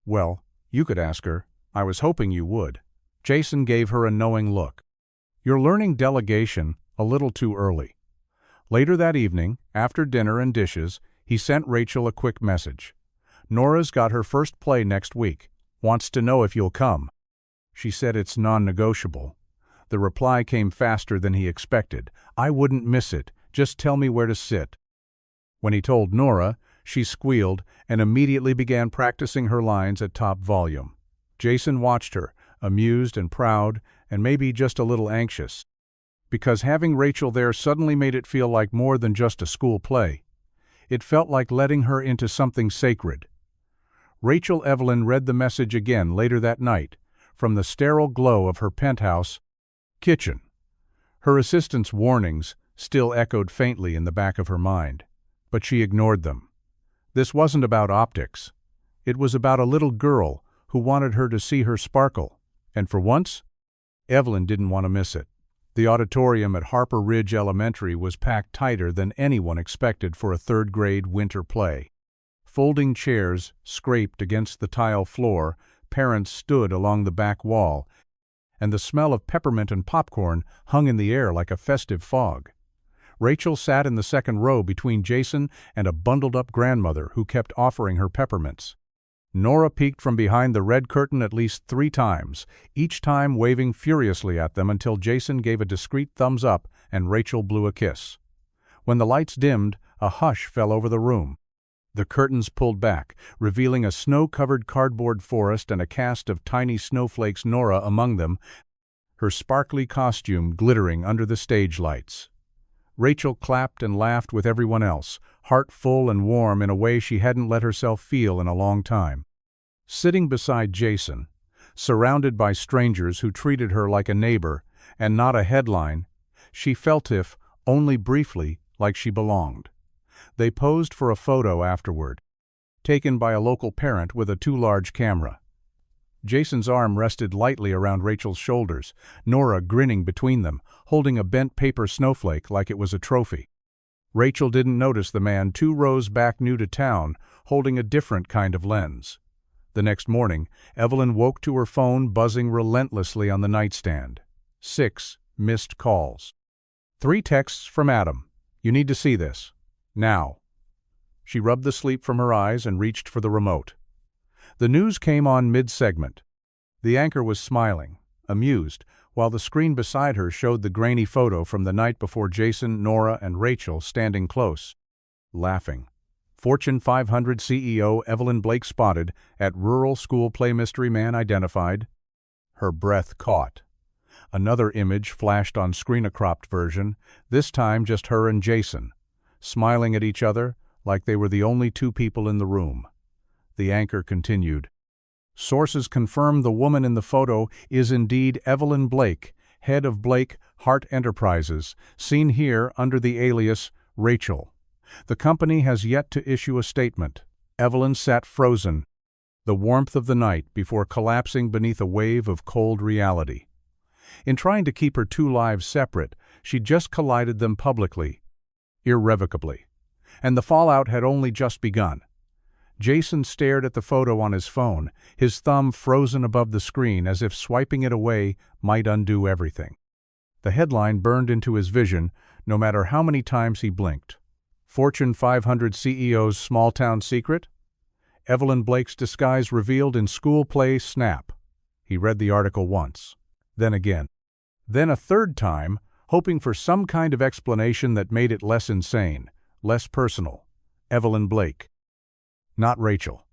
"Well, you could ask her. I was hoping you would." Jason gave her a knowing look. "You're learning delegation a little too early." Later that evening, after dinner and dishes, he sent Rachel a quick message. "Norah's got her first play next week. Wants to know if you'll come." She said it's non-negotiable. The reply came faster than he expected. "I wouldn't miss it. Just tell me where to sit." When he told Norah, she squealed and immediately began practicing her lines at top volume. Jason watched her, amused and proud, and maybe just a little anxious. Because having Rachel there suddenly made it feel like more than just a school play. It felt like letting her into something sacred. Rachel Evelyn read the message again later that night, from the sterile glow of her penthouse kitchen. Her assistant's warnings still echoed faintly in the back of her mind, but she ignored them. This wasn't about optics. It was about a little girl who wanted her to see her sparkle. And for once, Evelyn didn't want to miss it. The auditorium at Harper Ridge Elementary was packed tighter than anyone expected for a third-grade winter play. Folding chairs scraped against the tile floor, parents stood along the back wall, and the smell of peppermint and popcorn hung in the air like a festive fog. Rachel sat in the second row between Jason and a bundled-up grandmother who kept offering her peppermints. Norah peeked from behind the red curtain at least 3 times, each time waving furiously at them until Jason gave a discreet thumbs up and Rachel blew a kiss. When the lights dimmed, a hush fell over the room. The curtains pulled back, revealing a snow-covered cardboard forest and a cast of tiny snowflakes, Norah among them, her sparkly costume glittering under the stage lights. Rachel clapped and laughed with everyone else, heart full and warm in a way she hadn't let herself feel in a long time. Sitting beside Jason, surrounded by strangers who treated her like a neighbor and not a headline, she felt, if only briefly, like she belonged. They posed for a photo afterward, taken by a local parent with a too-large camera. Jason's arm rested lightly around Rachel's shoulders, Norah grinning between them, holding a bent paper snowflake like it was a trophy. Rachel didn't notice the man 2 rows back, new to town, holding a different kind of lens. The next morning, Evelyn woke to her phone buzzing relentlessly on the nightstand. 6 missed calls. 3 texts from Adam. "You need to see this. Now." She rubbed the sleep from her eyes and reached for the remote. The news came on mid-segment. The anchor was smiling, amused, while the screen beside her showed the grainy photo from the night before Jason, Norah, and Rachel standing close, laughing. Fortune 500 CEO Evelyn Blake spotted, at rural school play, mystery man identified. Her breath caught. Another image flashed on screen, a cropped version, this time just her and Jason, smiling at each other like they were the only 2 people in the room. The anchor continued. Sources confirm the woman in the photo is indeed Evelyn Blake, head of Blake Hart Enterprises, seen here under the alias Rachel. The company has yet to issue a statement. Evelyn sat frozen, the warmth of the night before collapsing beneath a wave of cold reality. In trying to keep her 2 lives separate, she'd just collided them publicly, irrevocably. And the fallout had only just begun. Jason stared at the photo on his phone, his thumb frozen above the screen as if swiping it away might undo everything. The headline burned into his vision, no matter how many times he blinked. Fortune 500 CEO's small-town secret? Evelyn Blake's disguise revealed in school play Snap. He read the article once, then again. Then a third time, hoping for some kind of explanation that made it less insane, less personal. Evelyn Blake. Not Rachel.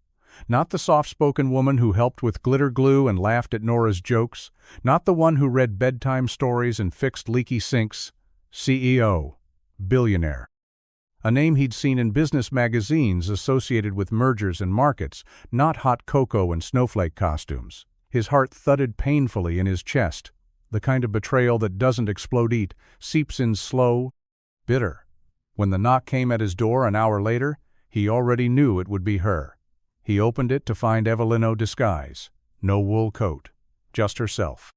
Not the soft-spoken woman who helped with glitter glue and laughed at Norah's jokes. Not the one who read bedtime stories and fixed leaky sinks. CEO. Billionaire. A name he'd seen in business magazines associated with mergers and markets, not hot cocoa and snowflake costumes. His heart thudded painfully in his chest. The kind of betrayal that doesn't explode, seeps in slow, bitter. When the knock came at his door an hour later, he already knew it would be her. He opened it to find Evelyn, no disguise, no wool coat, just herself.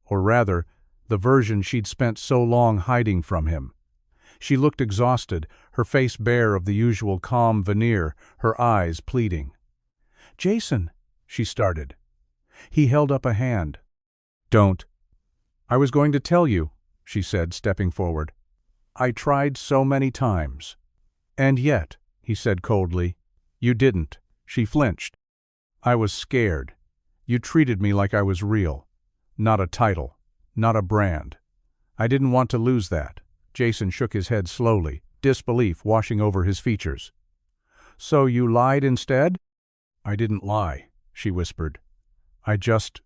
Or rather, the version she'd spent so long hiding from him. She looked exhausted, her face bare of the usual calm veneer, her eyes pleading. "Jason," she started. He held up a hand. "Don't." "I was going to tell you," she said, stepping forward. "I tried so many times." "And yet," he said coldly, "you didn't." She flinched. "I was scared. You treated me like I was real. Not a title. Not a brand. I didn't want to lose that." Jason shook his head slowly, disbelief washing over his features. "So you lied instead?" "I didn't lie," she whispered. "I just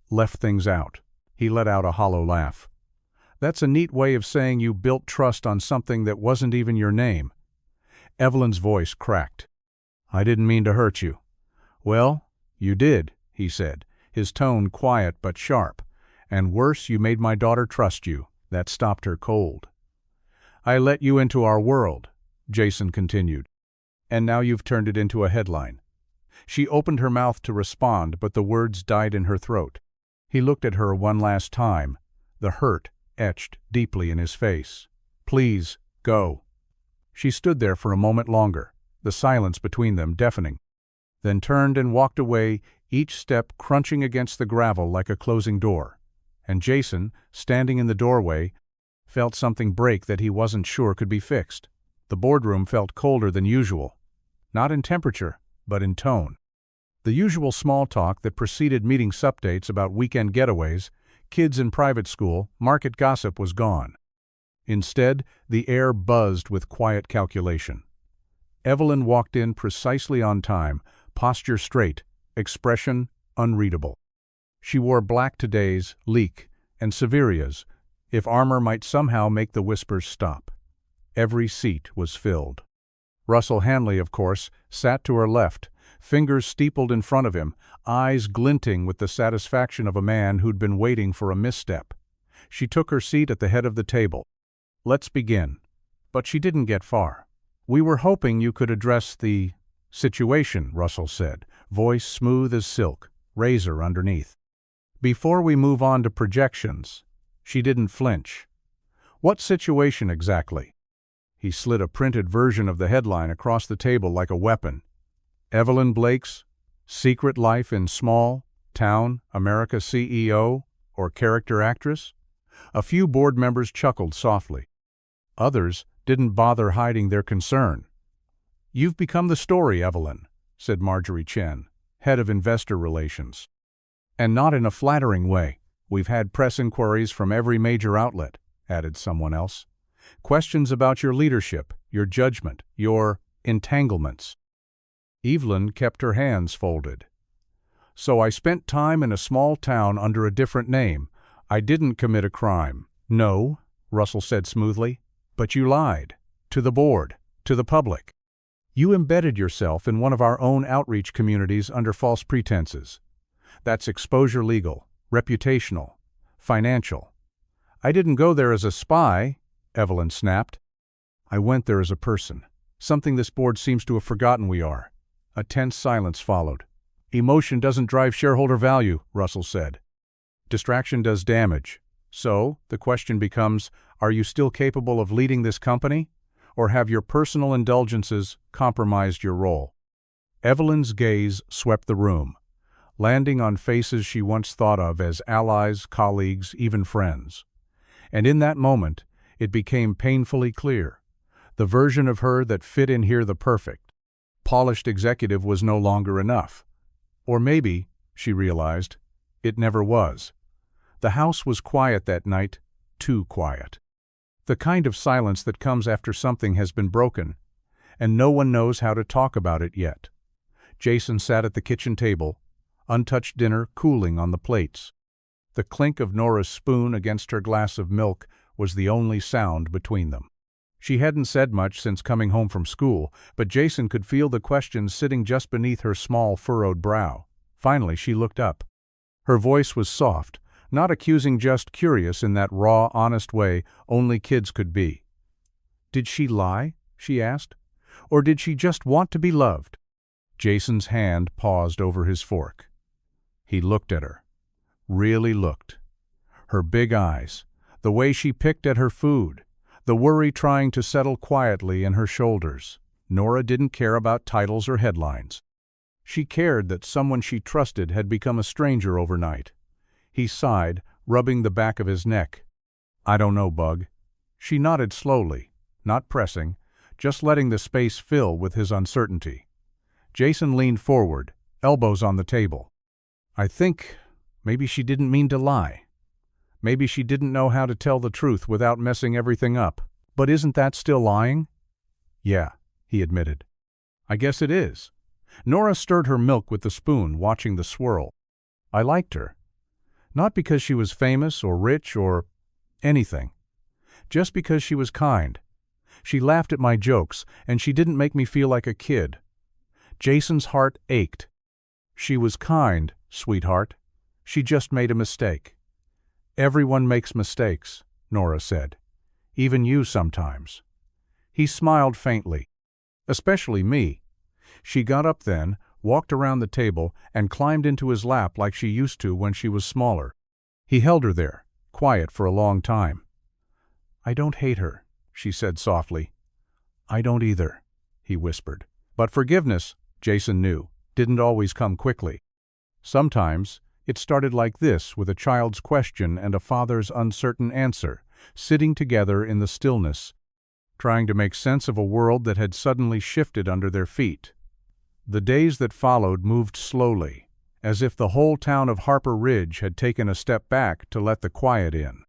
left things out." He let out a hollow laugh. "That's a neat way of saying you built trust on something that wasn't even your name." Evelyn's voice cracked. "I didn't mean to hurt you." "Well, you did," he said, his tone quiet but sharp. "And worse, you made my daughter trust you." That stopped her cold. "I let you into our world," Jason continued. And now you've turned it into a headline." She opened her mouth to respond, but the words died in her throat. He looked at her one last time, the hurt etched deeply in his face. "Please, go." She stood there for a moment longer, the silence between them deafening, then turned and walked away, each step crunching against the gravel like a closing door. And Jason, standing in the doorway, felt something break that he wasn't sure could be fixed. The boardroom felt colder than usual, not in temperature, but in tone. The usual small talk that preceded meeting updates about weekend getaways, kids in private school, market gossip was gone. Instead, the air buzzed with quiet calculation. Evelyn walked in precisely on time, posture straight, expression unreadable. She wore black todays, leek, and Severias, if armor might somehow make the whispers stop. Every seat was filled. Russell Hanley, of course, sat to her left, fingers steepled in front of him, eyes glinting with the satisfaction of a man who'd been waiting for a misstep. She took her seat at the head of the table. "Let's begin." But she didn't get far. "We were hoping you could address the situation," Russell said, voice smooth as silk, razor underneath. "Before we move on to projections." She didn't flinch. "What situation exactly?" He slid a printed version of the headline across the table like a weapon. "Evelyn Blake's Secret Life in Small Town America CEO or Character Actress?" A few board members chuckled softly. Others didn't bother hiding their concern. "You've become the story, Evelyn," said Marjorie Chen, head of investor relations. "And not in a flattering way. We've had press inquiries from every major outlet," added someone else. "Questions about your leadership, your judgment, your entanglements." Evelyn kept her hands folded. "So I spent time in a small town under a different name. I didn't commit a crime." "No," Russell said smoothly, "but you lied. To the board, to the public. You embedded yourself in one of our own outreach communities under false pretenses. That's exposure legal, reputational, financial." "I didn't go there as a spy," Evelyn snapped. "I went there as a person, something this board seems to have forgotten we are." A tense silence followed. "Emotion doesn't drive shareholder value," Russell said. "Distraction does damage. So, the question becomes, are you still capable of leading this company? Or have your personal indulgences compromised your role?" Evelyn's gaze swept the room, landing on faces she once thought of as allies, colleagues, even friends. And in that moment, it became painfully clear. The version of her that fit in here the perfect, polished executive was no longer enough. Or maybe, she realized, it never was. The house was quiet that night, too quiet. The kind of silence that comes after something has been broken, and no one knows how to talk about it yet. Jason sat at the kitchen table, untouched dinner cooling on the plates. The clink of Norah's spoon against her glass of milk was the only sound between them. She hadn't said much since coming home from school, but Jason could feel the questions sitting just beneath her small furrowed brow. Finally, she looked up. Her voice was soft, not accusing, just curious in that raw, honest way only kids could be. "Did she lie?" she asked. "Or did she just want to be loved?" Jason's hand paused over his fork. He looked at her. Really looked. Her big eyes, the way she picked at her food, the worry trying to settle quietly in her shoulders. Norah didn't care about titles or headlines. She cared that someone she trusted had become a stranger overnight. He sighed, rubbing the back of his neck. "I don't know, Bug." She nodded slowly, not pressing, just letting the space fill with his uncertainty. Jason leaned forward, elbows on the table. "I think maybe she didn't mean to lie. Maybe she didn't know how to tell the truth without messing everything up. But isn't that still lying?" "Yeah," he admitted. "I guess it is." Norah stirred her milk with the spoon, watching the swirl. "I liked her. Not because she was famous or rich or anything. Just because she was kind. She laughed at my jokes, and she didn't make me feel like a kid." Jason's heart ached. "She was kind, sweetheart. She just made a mistake." "Everyone makes mistakes," Norah said. "Even you sometimes." He smiled faintly. Especially me. She got up then, walked around the table, and climbed into his lap like she used to when she was smaller. He held her there, quiet for a long time. "I don't hate her," she said softly. "I don't either," he whispered. But forgiveness, Jason knew, didn't always come quickly. Sometimes, it started like this, with a child's question and a father's uncertain answer, sitting together in the stillness, trying to make sense of a world that had suddenly shifted under their feet. The days that followed moved slowly, as if the whole town of Harper Ridge had taken a step back to let the quiet in.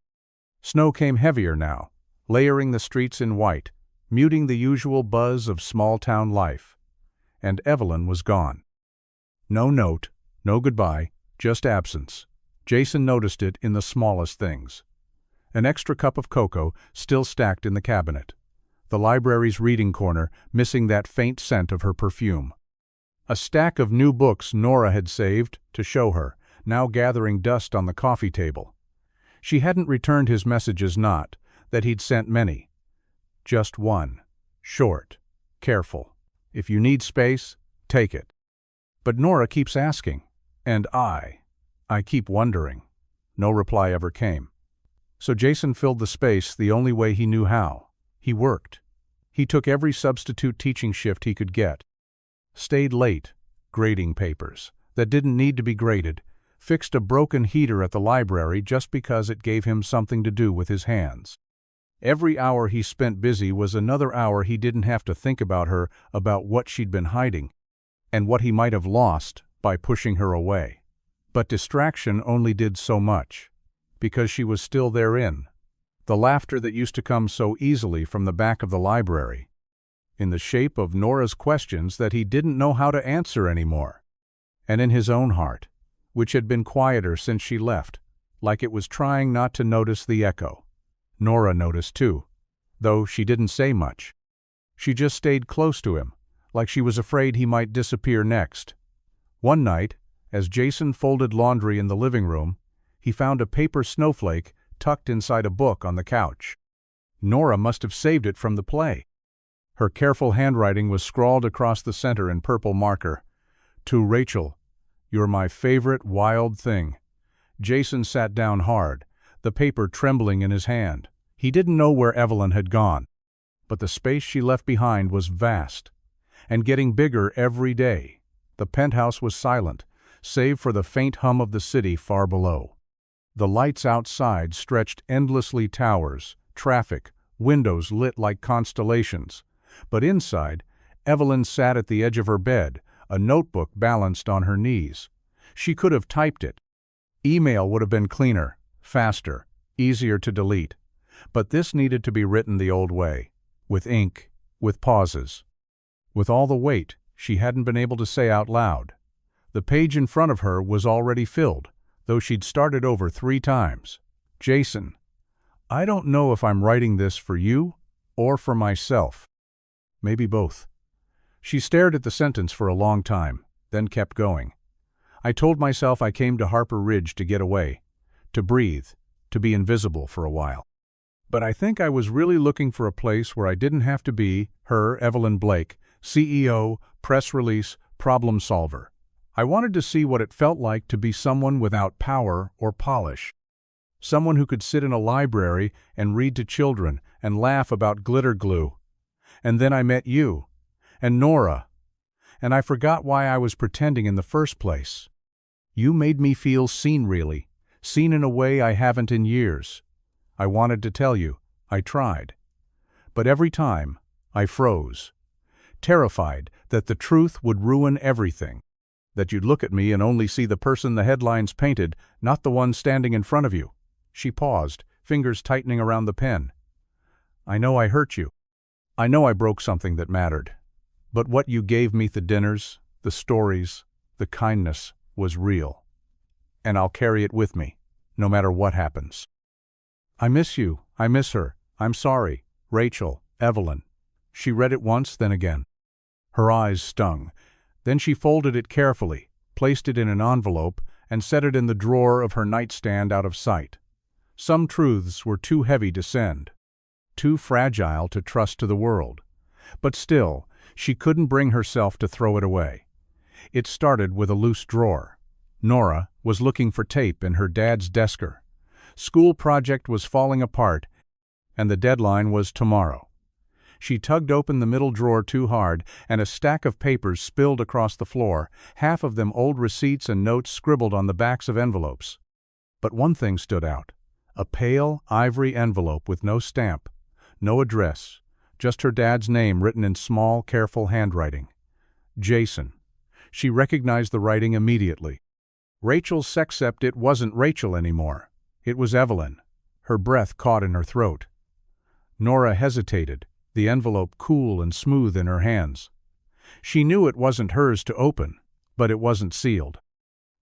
Snow came heavier now, layering the streets in white, muting the usual buzz of small-town life. And Evelyn was gone. No note, no goodbye, just absence. Jason noticed it in the smallest things. An extra cup of cocoa still stacked in the cabinet. The library's reading corner missing that faint scent of her perfume. A stack of new books Norah had saved to show her, now gathering dust on the coffee table. She hadn't returned his messages, not that he'd sent many. Just one. Short. Careful. If you need space, take it. But Norah keeps asking. And I keep wondering. No reply ever came. So Jason filled the space the only way he knew how. He worked. He took every substitute teaching shift he could get. Stayed late, grading papers that didn't need to be graded, fixed a broken heater at the library just because it gave him something to do with his hands. Every hour he spent busy was another hour he didn't have to think about her, about what she'd been hiding, and what he might have lost by pushing her away. But distraction only did so much, because she was still therein. The laughter that used to come so easily from the back of the library, in the shape of Norah's questions that he didn't know how to answer anymore, and in his own heart, which had been quieter since she left, like it was trying not to notice the echo. Norah noticed too, though she didn't say much. She just stayed close to him, like she was afraid he might disappear next. One night, as Jason folded laundry in the living room, he found a paper snowflake tucked inside a book on the couch. Norah must have saved it from the play. Her careful handwriting was scrawled across the center in purple marker. "To Rachel, you're my favorite wild thing." Jason sat down hard, the paper trembling in his hand. He didn't know where Evelyn had gone, but the space she left behind was vast, and getting bigger every day. The penthouse was silent, save for the faint hum of the city far below. The lights outside stretched endlessly, towers, traffic, windows lit like constellations. But inside, Evelyn sat at the edge of her bed, a notebook balanced on her knees. She could have typed it. Email would have been cleaner, faster, easier to delete. But this needed to be written the old way, with ink, with pauses, with all the weight she hadn't been able to say out loud. The page in front of her was already filled, though she'd started over 3 times. "Jason, I don't know if I'm writing this for you or for myself. Maybe both." She stared at the sentence for a long time, then kept going. "I told myself I came to Harper Ridge to get away, to breathe, to be invisible for a while. But I think I was really looking for a place where I didn't have to be her, Evelyn Blake, CEO, press release, problem solver. I wanted to see what it felt like to be someone without power or polish. Someone who could sit in a library and read to children and laugh about glitter glue. And then I met you, and Norah, and I forgot why I was pretending in the first place. You made me feel seen, really, seen in a way I haven't in years. I wanted to tell you, I tried. But every time, I froze, terrified that the truth would ruin everything, that you'd look at me and only see the person the headlines painted, not the one standing in front of you." She paused, fingers tightening around the pen. "I know I hurt you. I know I broke something that mattered. But what you gave me, the dinners, the stories, the kindness, was real. And I'll carry it with me, no matter what happens. I miss you. I miss her. I'm sorry. Rachel, Evelyn." She read it once, then again. Her eyes stung. Then she folded it carefully, placed it in an envelope, and set it in the drawer of her nightstand out of sight. Some truths were too heavy to send, too fragile to trust to the world. But still, She couldn't bring herself to throw it away. It started with a loose drawer. Norah was looking for tape in her dad's desker. School project was falling apart, and the deadline was tomorrow. She tugged open the middle drawer too hard, and a stack of papers spilled across the floor, half of them old receipts and notes scribbled on the backs of envelopes. But one thing stood out: a pale, ivory envelope with no stamp, no address, just her dad's name written in small, careful handwriting. Jason. She recognized the writing immediately. Rachel's except it wasn't Rachel anymore. It was Evelyn. Her breath caught in her throat. Norah hesitated, the envelope cool and smooth in her hands. She knew it wasn't hers to open, but it wasn't sealed.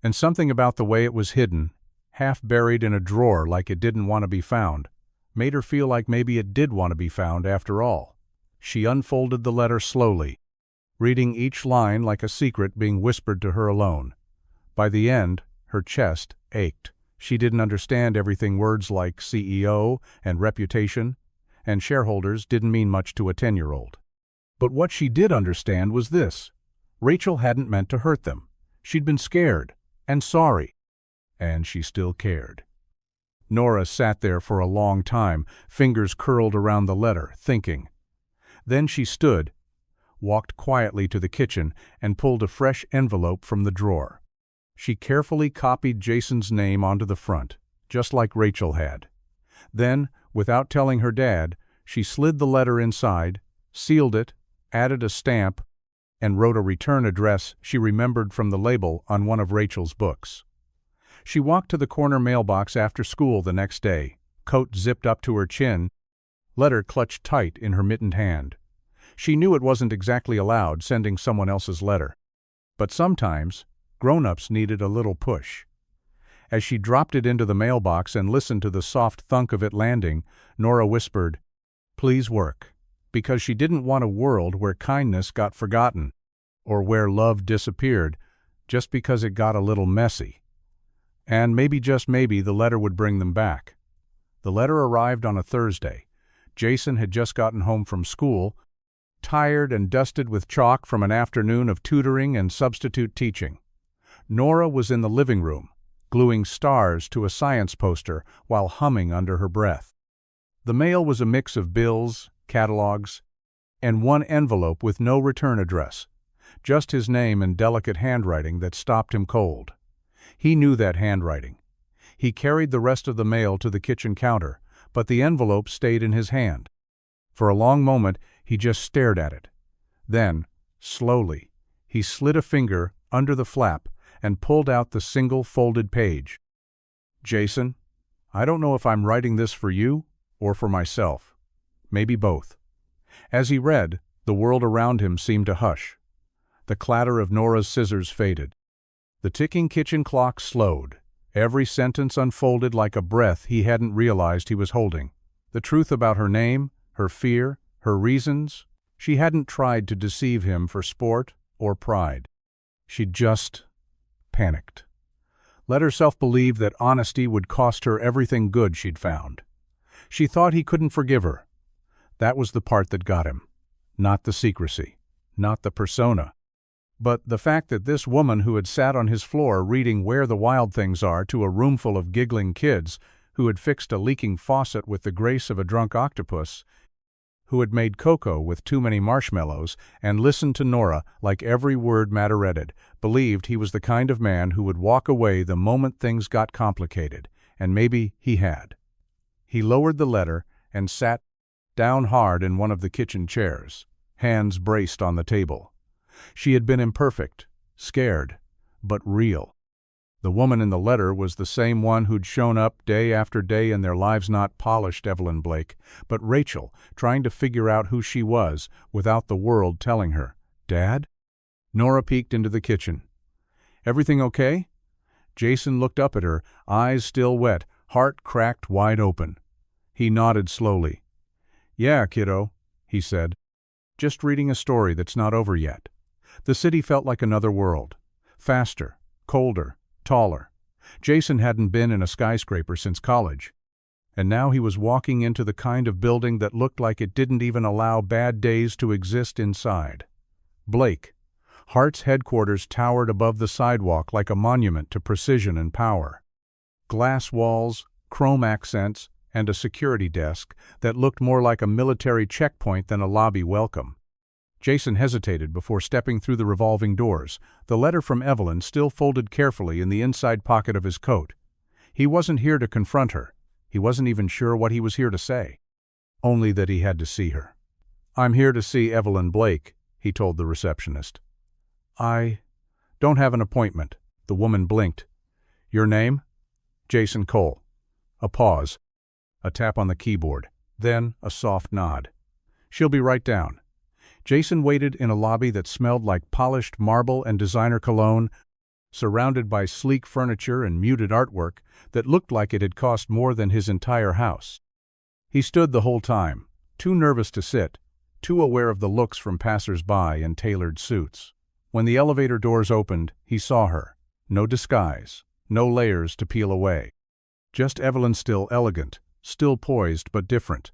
And something about the way it was hidden, half buried in a drawer like it didn't want to be found, made her feel like maybe it did want to be found after all. She unfolded the letter slowly, reading each line like a secret being whispered to her alone. By the end, her chest ached. She didn't understand everything words like CEO and reputation and shareholders didn't mean much to a 10-year-old. But what she did understand was this: Rachel hadn't meant to hurt them. She'd been scared and sorry, and she still cared. Norah sat there for a long time, fingers curled around the letter, thinking. Then she stood, walked quietly to the kitchen, and pulled a fresh envelope from the drawer. She carefully copied Jason's name onto the front, just like Rachel had. Then, without telling her dad, she slid the letter inside, sealed it, added a stamp, and wrote a return address she remembered from the label on one of Rachel's books. She walked to the corner mailbox after school the next day, coat zipped up to her chin, letter clutched tight in her mittened hand. She knew it wasn't exactly allowed sending someone else's letter, but sometimes grown-ups needed a little push. As she dropped it into the mailbox and listened to the soft thunk of it landing, Norah whispered, "Please work," because she didn't want a world where kindness got forgotten, or where love disappeared, just because it got a little messy. And maybe, just maybe, the letter would bring them back. The letter arrived on a Thursday. Jason had just gotten home from school, tired and dusted with chalk from an afternoon of tutoring and substitute teaching. Norah was in the living room, gluing stars to a science poster while humming under her breath. The mail was a mix of bills, catalogs, and one envelope with no return address, just his name in delicate handwriting that stopped him cold. He knew that handwriting. He carried the rest of the mail to the kitchen counter, but the envelope stayed in his hand. For a long moment, he just stared at it. Then, slowly, he slid a finger under the flap and pulled out the single folded page. "Jason, I don't know if I'm writing this for you or for myself. Maybe both." As he read, the world around him seemed to hush. The clatter of Norah's scissors faded. The ticking kitchen clock slowed. Every sentence unfolded like a breath he hadn't realized he was holding. The truth about her name, her fear, her reasons. She hadn't tried to deceive him for sport or pride. She'd just panicked. Let herself believe that honesty would cost her everything good she'd found. She thought he couldn't forgive her. That was the part that got him. Not the secrecy, not the persona, but the fact that this woman who had sat on his floor reading Where the Wild Things Are to a roomful of giggling kids, who had fixed a leaking faucet with the grace of a drunk octopus, who had made cocoa with too many marshmallows, and listened to Norah like every word mattered, believed he was the kind of man who would walk away the moment things got complicated, and maybe he had. He lowered the letter and sat down hard in one of the kitchen chairs, hands braced on the table. She had been imperfect, scared, but real. The woman in the letter was the same one who'd shown up day after day in their lives, not polished Evelyn Blake, but Rachel, trying to figure out who she was without the world telling her. "Dad?" Norah peeked into the kitchen. "Everything okay?" Jason looked up at her, eyes still wet, heart cracked wide open. He nodded slowly. "Yeah, kiddo," he said. "Just reading a story that's not over yet." The city felt like another world. Faster, colder, taller. Jason hadn't been in a skyscraper since college. And now he was walking into the kind of building that looked like it didn't even allow bad days to exist inside. Blake. Hart's headquarters towered above the sidewalk like a monument to precision and power. Glass walls, chrome accents, and a security desk that looked more like a military checkpoint than a lobby welcome. Jason hesitated before stepping through the revolving doors, the letter from Evelyn still folded carefully in the inside pocket of his coat. He wasn't here to confront her. He wasn't even sure what he was here to say. Only that he had to see her. "I'm here to see Evelyn Blake," he told the receptionist. "I don't have an appointment." The woman blinked. "Your name?" "Jason Cole." A pause. A tap on the keyboard. Then a soft nod. "She'll be right down." Jason waited in a lobby that smelled like polished marble and designer cologne, surrounded by sleek furniture and muted artwork that looked like it had cost more than his entire house. He stood the whole time, too nervous to sit, too aware of the looks from passers-by in tailored suits. When the elevator doors opened, he saw her. No disguise, no layers to peel away. Just Evelyn, still elegant, still poised but different.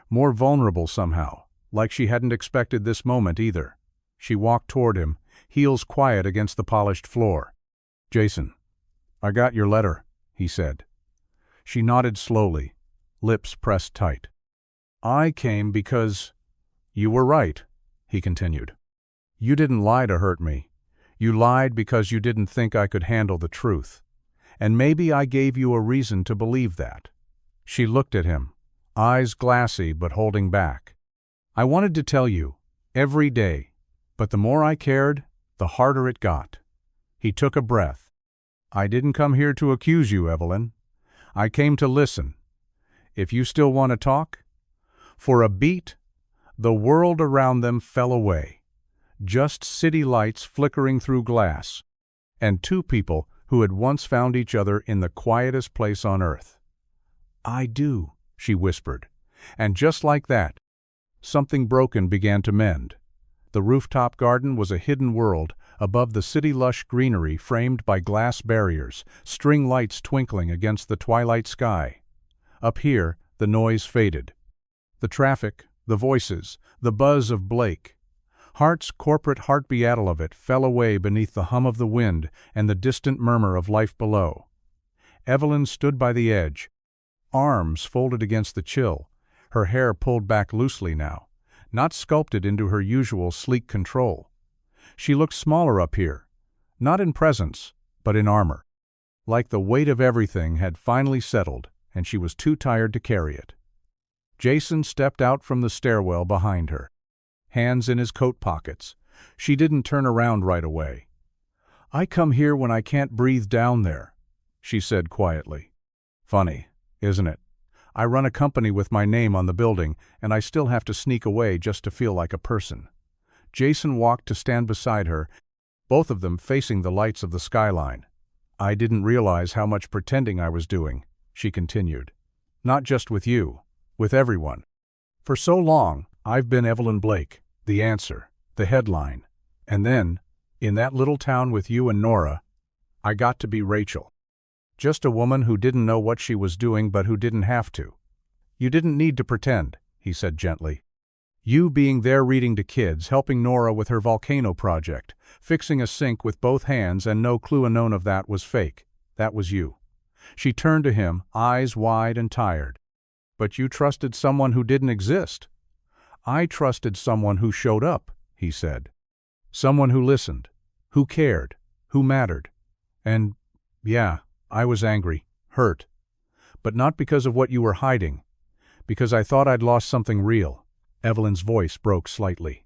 More vulnerable somehow, like she hadn't expected this moment either. She walked toward him, heels quiet against the polished floor. "Jason, I got your letter," he said. She nodded slowly, lips pressed tight. "I came because—" "You were right," he continued. "You didn't lie to hurt me. You lied because you didn't think I could handle the truth. And maybe I gave you a reason to believe that." She looked at him, eyes glassy but holding back. "I wanted to tell you, every day, but the more I cared, the harder it got." He took a breath. "I didn't come here to accuse you, Evelyn. I came to listen. If you still want to talk?" For a beat, the world around them fell away. Just city lights flickering through glass, and two people who had once found each other in the quietest place on earth. "I do," she whispered, and just like that, something broken began to mend. The rooftop garden was a hidden world, above the city-lush greenery framed by glass barriers, string lights twinkling against the twilight sky. Up here, the noise faded. The traffic, the voices, the buzz of Blake. Hart's corporate heartbeatle of it fell away beneath the hum of the wind and the distant murmur of life below. Evelyn stood by the edge, arms folded against the chill, her hair pulled back loosely now, not sculpted into her usual sleek control. She looked smaller up here, not in presence, but in armor. Like the weight of everything had finally settled, and she was too tired to carry it. Jason stepped out from the stairwell behind her, hands in his coat pockets. She didn't turn around right away. "I come here when I can't breathe down there," she said quietly. "Funny, isn't it? I run a company with my name on the building, and I still have to sneak away just to feel like a person." Jason walked to stand beside her, both of them facing the lights of the skyline. "I didn't realize how much pretending I was doing," she continued. "Not just with you, with everyone. For so long, I've been Evelyn Blake, the answer, the headline. And then, in that little town with you and Norah, I got to be Rachel. Just a woman who didn't know what she was doing but who didn't have to." "You didn't need to pretend," he said gently. "You being there reading to kids, helping Norah with her volcano project, fixing a sink with both hands and no clue known of that was fake. That was you." She turned to him, eyes wide and tired. "But you trusted someone who didn't exist." "I trusted someone who showed up," he said. "Someone who listened, who cared, who mattered. And, yeah, I was angry, hurt. But not because of what you were hiding. Because I thought I'd lost something real." Evelyn's voice broke slightly.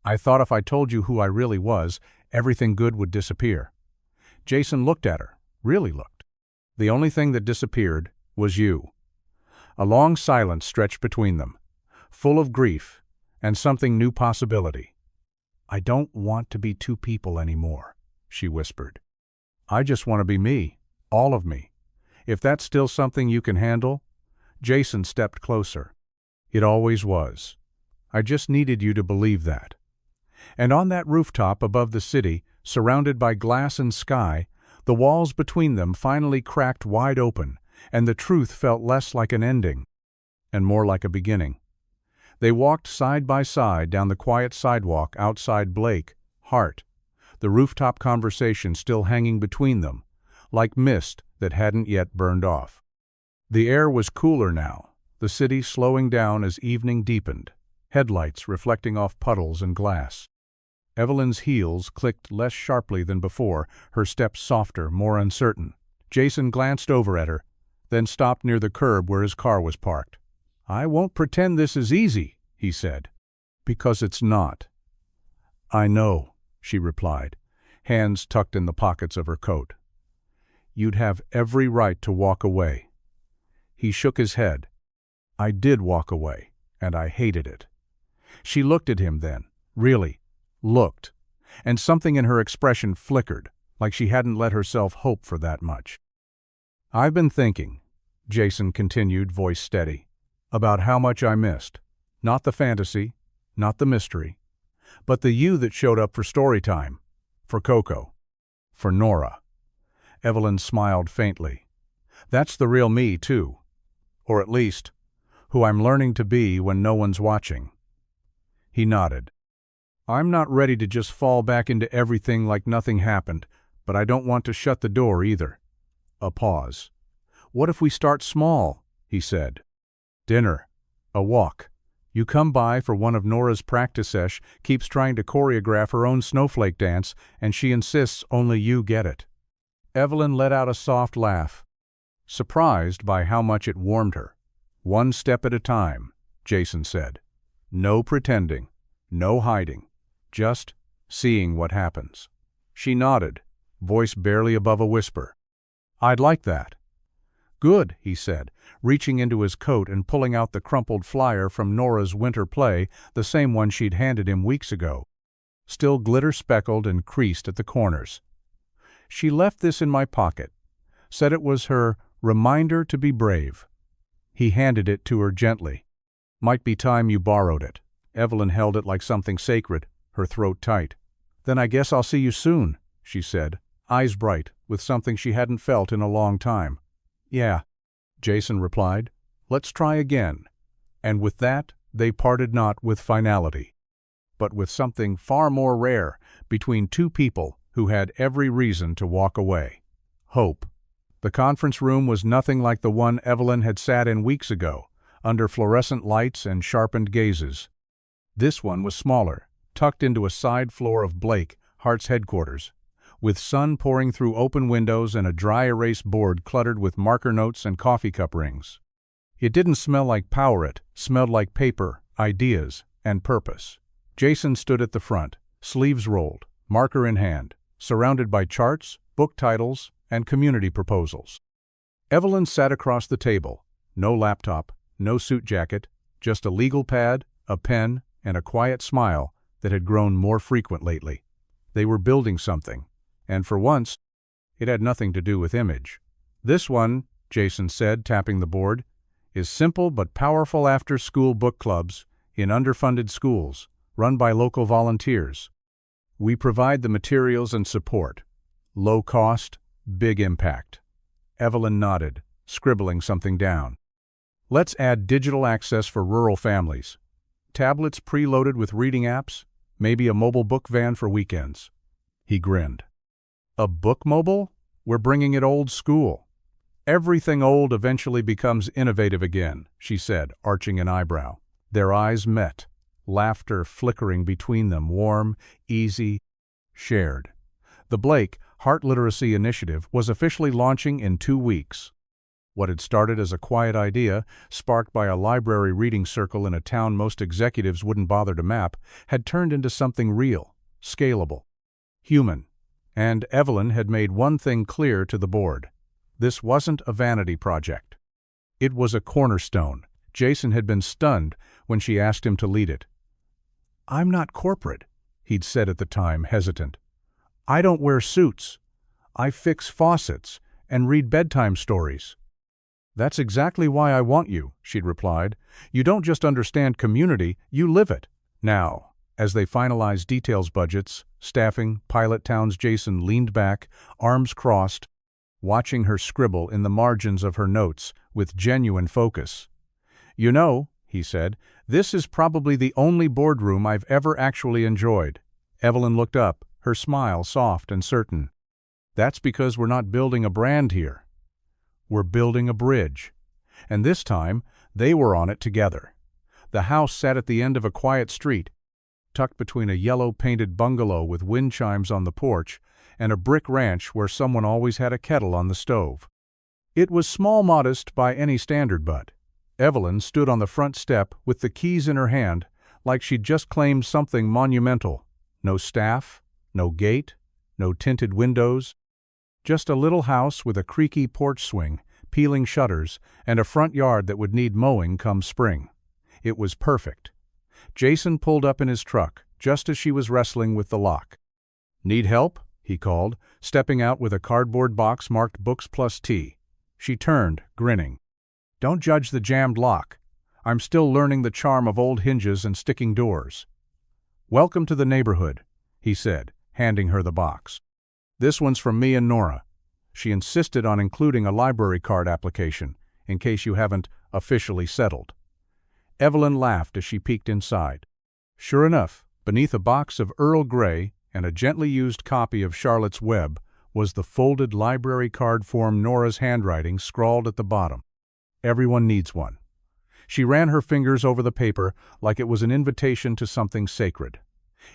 "I thought if I told you who I really was, everything good would disappear." Jason looked at her, really looked. The only thing that disappeared was you. A long silence stretched between them, full of grief and something new possibility. "I don't want to be two people anymore," she whispered. "I just want to be me, all of me. If that's still something you can handle." Jason stepped closer. "It always was. I just needed you to believe that." And on that rooftop above the city, surrounded by glass and sky, the walls between them finally cracked wide open, and the truth felt less like an ending and more like a beginning. They walked side by side down the quiet sidewalk outside Blake, Hart, the rooftop conversation still hanging between them, like mist that hadn't yet burned off. The air was cooler now, the city slowing down as evening deepened, headlights reflecting off puddles and glass. Evelyn's heels clicked less sharply than before, her steps softer, more uncertain. Jason glanced over at her, then stopped near the curb where his car was parked. "I won't pretend this is easy," he said. "Because it's not." "I know," she replied, hands tucked in the pockets of her coat. "You'd have every right to walk away." He shook his head. "I did walk away, and I hated it." She looked at him then, really, looked, and something in her expression flickered, like she hadn't let herself hope for that much. "I've been thinking," Jason continued, voice steady, "about how much I missed. Not the fantasy, not the mystery, but the you that showed up for story time, for Coco, for Norah." Evelyn smiled faintly. "That's the real me, too. Or at least, who I'm learning to be when no one's watching." He nodded. "I'm not ready to just fall back into everything like nothing happened, but I don't want to shut the door either." A pause. "What if we start small?" he said. "Dinner. A walk. You come by for one of Norah's practice sesh, keeps trying to choreograph her own snowflake dance, and she insists only you get it." Evelyn let out a soft laugh, surprised by how much it warmed her. "One step at a time," Jason said. "No pretending, no hiding, just seeing what happens." She nodded, voice barely above a whisper. "I'd like that." "Good," he said, reaching into his coat and pulling out the crumpled flyer from Norah's winter play, the same one she'd handed him weeks ago, still glitter-speckled and creased at the corners. "She left this in my pocket, said it was her reminder to be brave." He handed it to her gently. "Might be time you borrowed it." Evelyn held it like something sacred, her throat tight. "Then I guess I'll see you soon," she said, eyes bright, with something she hadn't felt in a long time. "Yeah," Jason replied. "Let's try again." And with that, they parted not with finality, but with something far more rare between two people who had every reason to walk away: hope. The conference room was nothing like the one Evelyn had sat in weeks ago, under fluorescent lights and sharpened gazes. This one was smaller, tucked into a side floor of Blake, Hart's headquarters, with sun pouring through open windows and a dry erase board cluttered with marker notes and coffee cup rings. It didn't smell like power, it smelled like paper, ideas, and purpose. Jason stood at the front, sleeves rolled, marker in hand, surrounded by charts, book titles, and community proposals. Evelyn sat across the table, no laptop, no suit jacket, just a legal pad, a pen, and a quiet smile that had grown more frequent lately. They were building something, and for once, it had nothing to do with image. "This one," Jason said, tapping the board, "is simple but powerful after-school book clubs in underfunded schools, run by local volunteers. We provide the materials and support. Low cost, big impact." Evelyn nodded, scribbling something down. "Let's add digital access for rural families. Tablets preloaded with reading apps, maybe a mobile book van for weekends." He grinned. "A book mobile? We're bringing it old school." "Everything old eventually becomes innovative again," she said, arching an eyebrow. Their eyes met, laughter flickering between them, warm, easy, shared. The Blake Heart Literacy Initiative was officially launching in 2 weeks. What had started as a quiet idea, sparked by a library reading circle in a town most executives wouldn't bother to map, had turned into something real, scalable, human. And Evelyn had made one thing clear to the board. This wasn't a vanity project. It was a cornerstone. Jason had been stunned when she asked him to lead it. "I'm not corporate," he'd said at the time, hesitant. "I don't wear suits. I fix faucets and read bedtime stories." "That's exactly why I want you," she'd replied. "You don't just understand community, you live it." Now, as they finalized details budgets, staffing, pilot towns, Jason leaned back, arms crossed, watching her scribble in the margins of her notes with genuine focus. "You know," he said. "This is probably the only boardroom I've ever actually enjoyed." Evelyn looked up, her smile soft and certain. "That's because we're not building a brand here. We're building a bridge." And this time, they were on it together. The house sat at the end of a quiet street, tucked between a yellow-painted bungalow with wind chimes on the porch and a brick ranch where someone always had a kettle on the stove. It was small, modest by any standard, but Evelyn stood on the front step with the keys in her hand like she'd just claimed something monumental. No staff, no gate, no tinted windows, just a little house with a creaky porch swing, peeling shutters, and a front yard that would need mowing come spring. It was perfect. Jason pulled up in his truck, just as she was wrestling with the lock. "Need help?" he called, stepping out with a cardboard box marked Books Plus Tea. She turned, grinning. "Don't judge the jammed lock. I'm still learning the charm of old hinges and sticking doors." "Welcome to the neighborhood," he said, handing her the box. "This one's from me and Norah." She insisted on including a library card application, in case you haven't officially settled. Evelyn laughed as she peeked inside. Sure enough, beneath a box of Earl Grey and a gently used copy of Charlotte's Web was the folded library card form Norah's handwriting scrawled at the bottom. "Everyone needs one." She ran her fingers over the paper like it was an invitation to something sacred.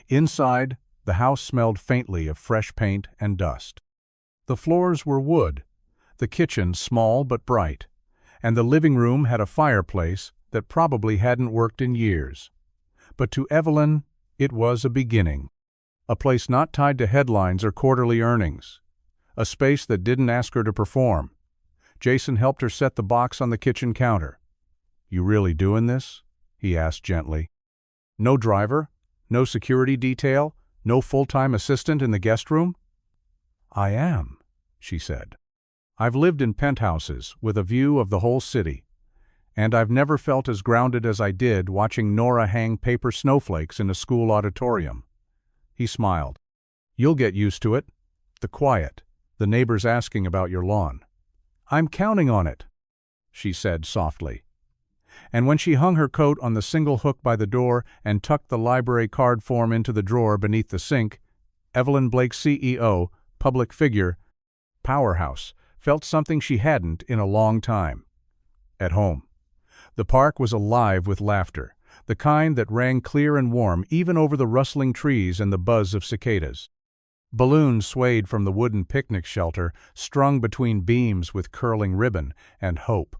Inside, the house smelled faintly of fresh paint and dust. The floors were wood, the kitchen small but bright, and the living room had a fireplace that probably hadn't worked in years. But to Evelyn, it was a beginning. A place not tied to headlines or quarterly earnings. A space that didn't ask her to perform. Jason helped her set the box on the kitchen counter. "You really doing this?" he asked gently. "No driver? No security detail? No full-time assistant in the guest room?" "I am," she said. "I've lived in penthouses with a view of the whole city, and I've never felt as grounded as I did watching Norah hang paper snowflakes in a school auditorium." He smiled. "You'll get used to it. The quiet, the neighbors asking about your lawn." "I'm counting on it," she said softly. And when she hung her coat on the single hook by the door and tucked the library card form into the drawer beneath the sink, Evelyn Blake, CEO, public figure, powerhouse, felt something she hadn't in a long time. At home. The park was alive with laughter, the kind that rang clear and warm even over the rustling trees and the buzz of cicadas. Balloons swayed from the wooden picnic shelter, strung between beams with curling ribbon and hope.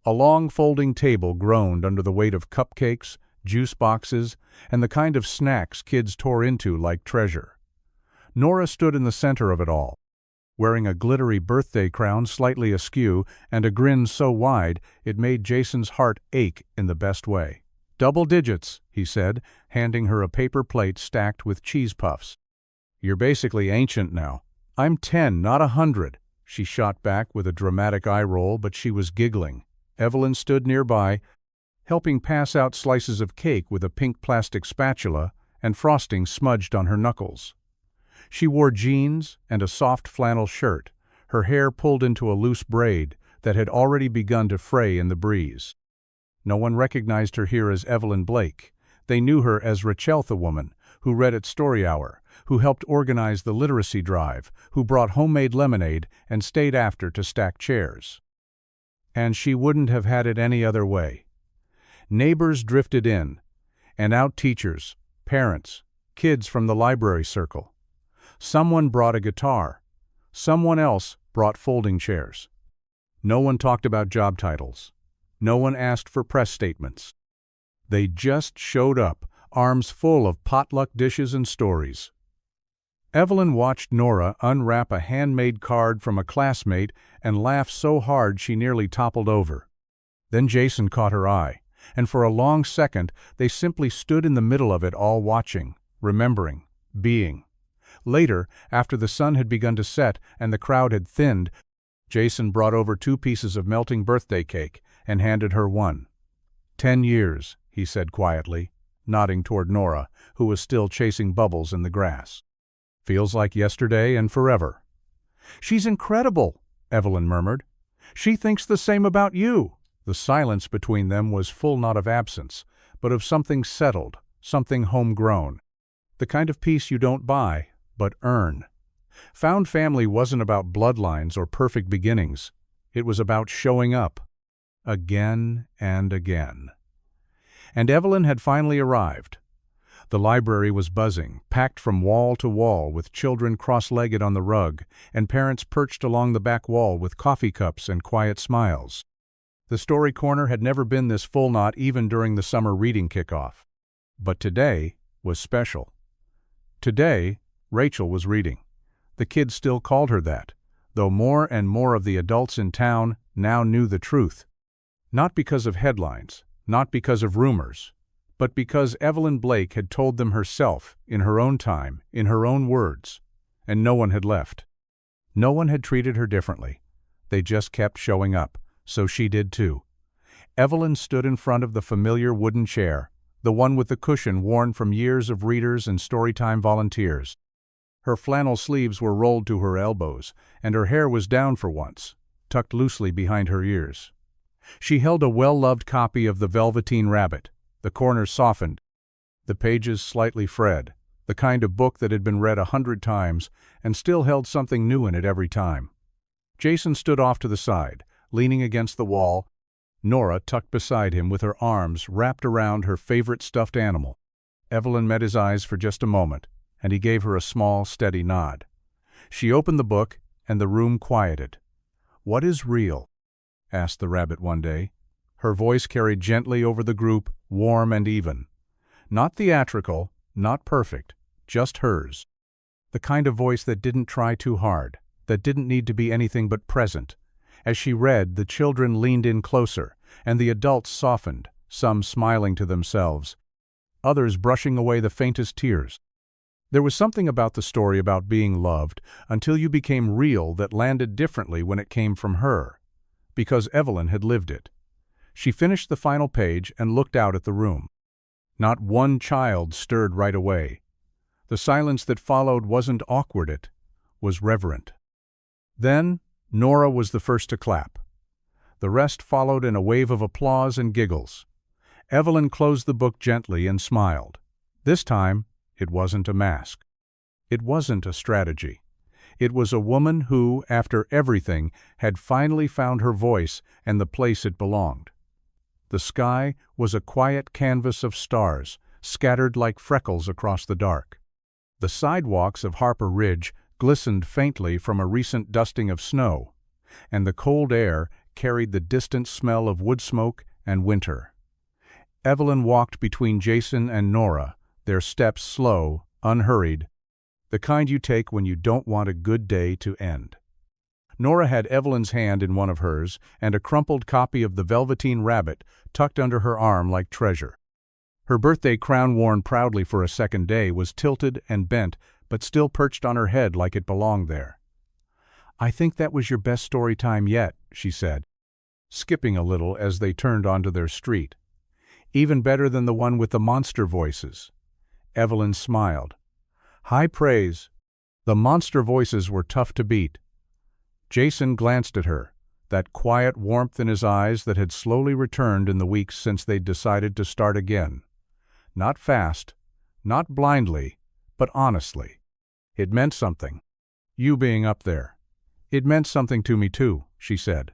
A long folding table groaned under the weight of cupcakes, juice boxes, and the kind of snacks kids tore into like treasure. Norah stood in the center of it all, wearing a glittery birthday crown slightly askew and a grin so wide it made Jason's heart ache in the best way. "Double digits," he said, handing her a paper plate stacked with cheese puffs. "You're basically ancient now." "I'm 10, not 100, she shot back with a dramatic eye roll, but she was giggling. Evelyn stood nearby, helping pass out slices of cake with a pink plastic spatula and frosting smudged on her knuckles. She wore jeans and a soft flannel shirt, her hair pulled into a loose braid that had already begun to fray in the breeze. No one recognized her here as Evelyn Blake. They knew her as Rachel, the woman who read at Story Hour, who helped organize the literacy drive, who brought homemade lemonade and stayed after to stack chairs. And she wouldn't have had it any other way. Neighbors drifted in, and out teachers, parents, kids from the library circle. Someone brought a guitar. Someone else brought folding chairs. No one talked about job titles. No one asked for press statements. They just showed up, arms full of potluck dishes and stories. Evelyn watched Norah unwrap a handmade card from a classmate and laugh so hard she nearly toppled over. Then Jason caught her eye, and for a long second they simply stood in the middle of it all, watching, remembering, being. Later, after the sun had begun to set and the crowd had thinned, Jason brought over 2 pieces of melting birthday cake and handed her one. 10 years, he said quietly, nodding toward Norah, who was still chasing bubbles in the grass. "Feels like yesterday and forever." "She's incredible," Evelyn murmured. "She thinks the same about you." The silence between them was full not of absence, but of something settled, something homegrown. The kind of peace you don't buy, but earn. Found family wasn't about bloodlines or perfect beginnings. It was about showing up. Again and again. And Evelyn had finally arrived. The library was buzzing, packed from wall to wall, with children cross-legged on the rug, and parents perched along the back wall with coffee cups and quiet smiles. The story corner had never been this full, not even during the summer reading kickoff. But today was special. Today, Rachel was reading. The kids still called her that, though more and more of the adults in town now knew the truth. Not because of headlines, not because of rumors, but because Evelyn Blake had told them herself, in her own time, in her own words, and no one had left. No one had treated her differently. They just kept showing up, so she did too. Evelyn stood in front of the familiar wooden chair, the one with the cushion worn from years of readers and storytime volunteers. Her flannel sleeves were rolled to her elbows, and her hair was down for once, tucked loosely behind her ears. She held a well-loved copy of The Velveteen Rabbit, the corners softened, the pages slightly fred, the kind of book that had been read 100 times and still held something new in it every time. Jason stood off to the side, leaning against the wall, Norah tucked beside him with her arms wrapped around her favorite stuffed animal. Evelyn met his eyes for just a moment, and he gave her a small, steady nod. She opened the book, and the room quieted. "What is real?" asked the rabbit one day. Her voice carried gently over the group, warm and even. Not theatrical, not perfect, just hers. The kind of voice that didn't try too hard, that didn't need to be anything but present. As she read, the children leaned in closer, and the adults softened, some smiling to themselves, others brushing away the faintest tears. There was something about the story about being loved until you became real that landed differently when it came from her, because Evelyn had lived it. She finished the final page and looked out at the room. Not one child stirred right away. The silence that followed wasn't awkward, it was reverent. Then, Norah was the first to clap. The rest followed in a wave of applause and giggles. Evelyn closed the book gently and smiled. This time, it wasn't a mask. It wasn't a strategy. It was a woman who, after everything, had finally found her voice and the place it belonged. The sky was a quiet canvas of stars, scattered like freckles across the dark. The sidewalks of Harper Ridge glistened faintly from a recent dusting of snow, and the cold air carried the distant smell of wood smoke and winter. Evelyn walked between Jason and Norah, their steps slow, unhurried, the kind you take when you don't want a good day to end. Norah had Evelyn's hand in one of hers and a crumpled copy of The Velveteen Rabbit tucked under her arm like treasure. Her birthday crown, worn proudly for a second day, was tilted and bent, but still perched on her head like it belonged there. "I think that was your best story time yet," she said, skipping a little as they turned onto their street. "Even better than the one with the monster voices." Evelyn smiled. "High praise." The monster voices were tough to beat. Jason glanced at her, that quiet warmth in his eyes that had slowly returned in the weeks since they'd decided to start again. Not fast, not blindly, but honestly. It meant something. You being up there. "It meant something to me too," she said.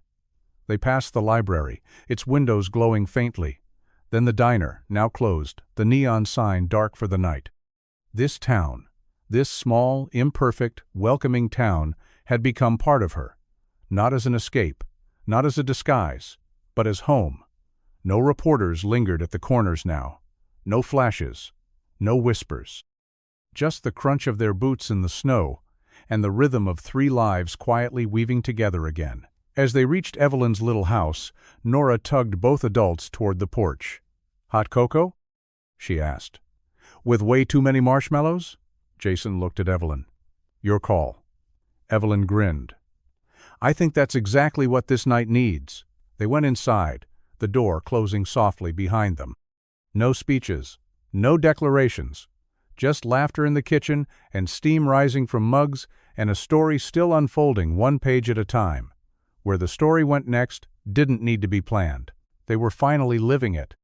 They passed the library, its windows glowing faintly. Then the diner, now closed, the neon sign dark for the night. This town, this small, imperfect, welcoming town, had become part of her. Not as an escape, not as a disguise, but as home. No reporters lingered at the corners now. No flashes, no whispers. Just the crunch of their boots in the snow, and the rhythm of 3 lives quietly weaving together again. As they reached Evelyn's little house, Norah tugged both adults toward the porch. "Hot cocoa?" she asked. "With way too many marshmallows?" Jason looked at Evelyn. "Your call." Evelyn grinned. "I think that's exactly what this night needs." They went inside, the door closing softly behind them. No speeches, no declarations, just laughter in the kitchen and steam rising from mugs and a story still unfolding one page at a time. Where the story went next didn't need to be planned. They were finally living it.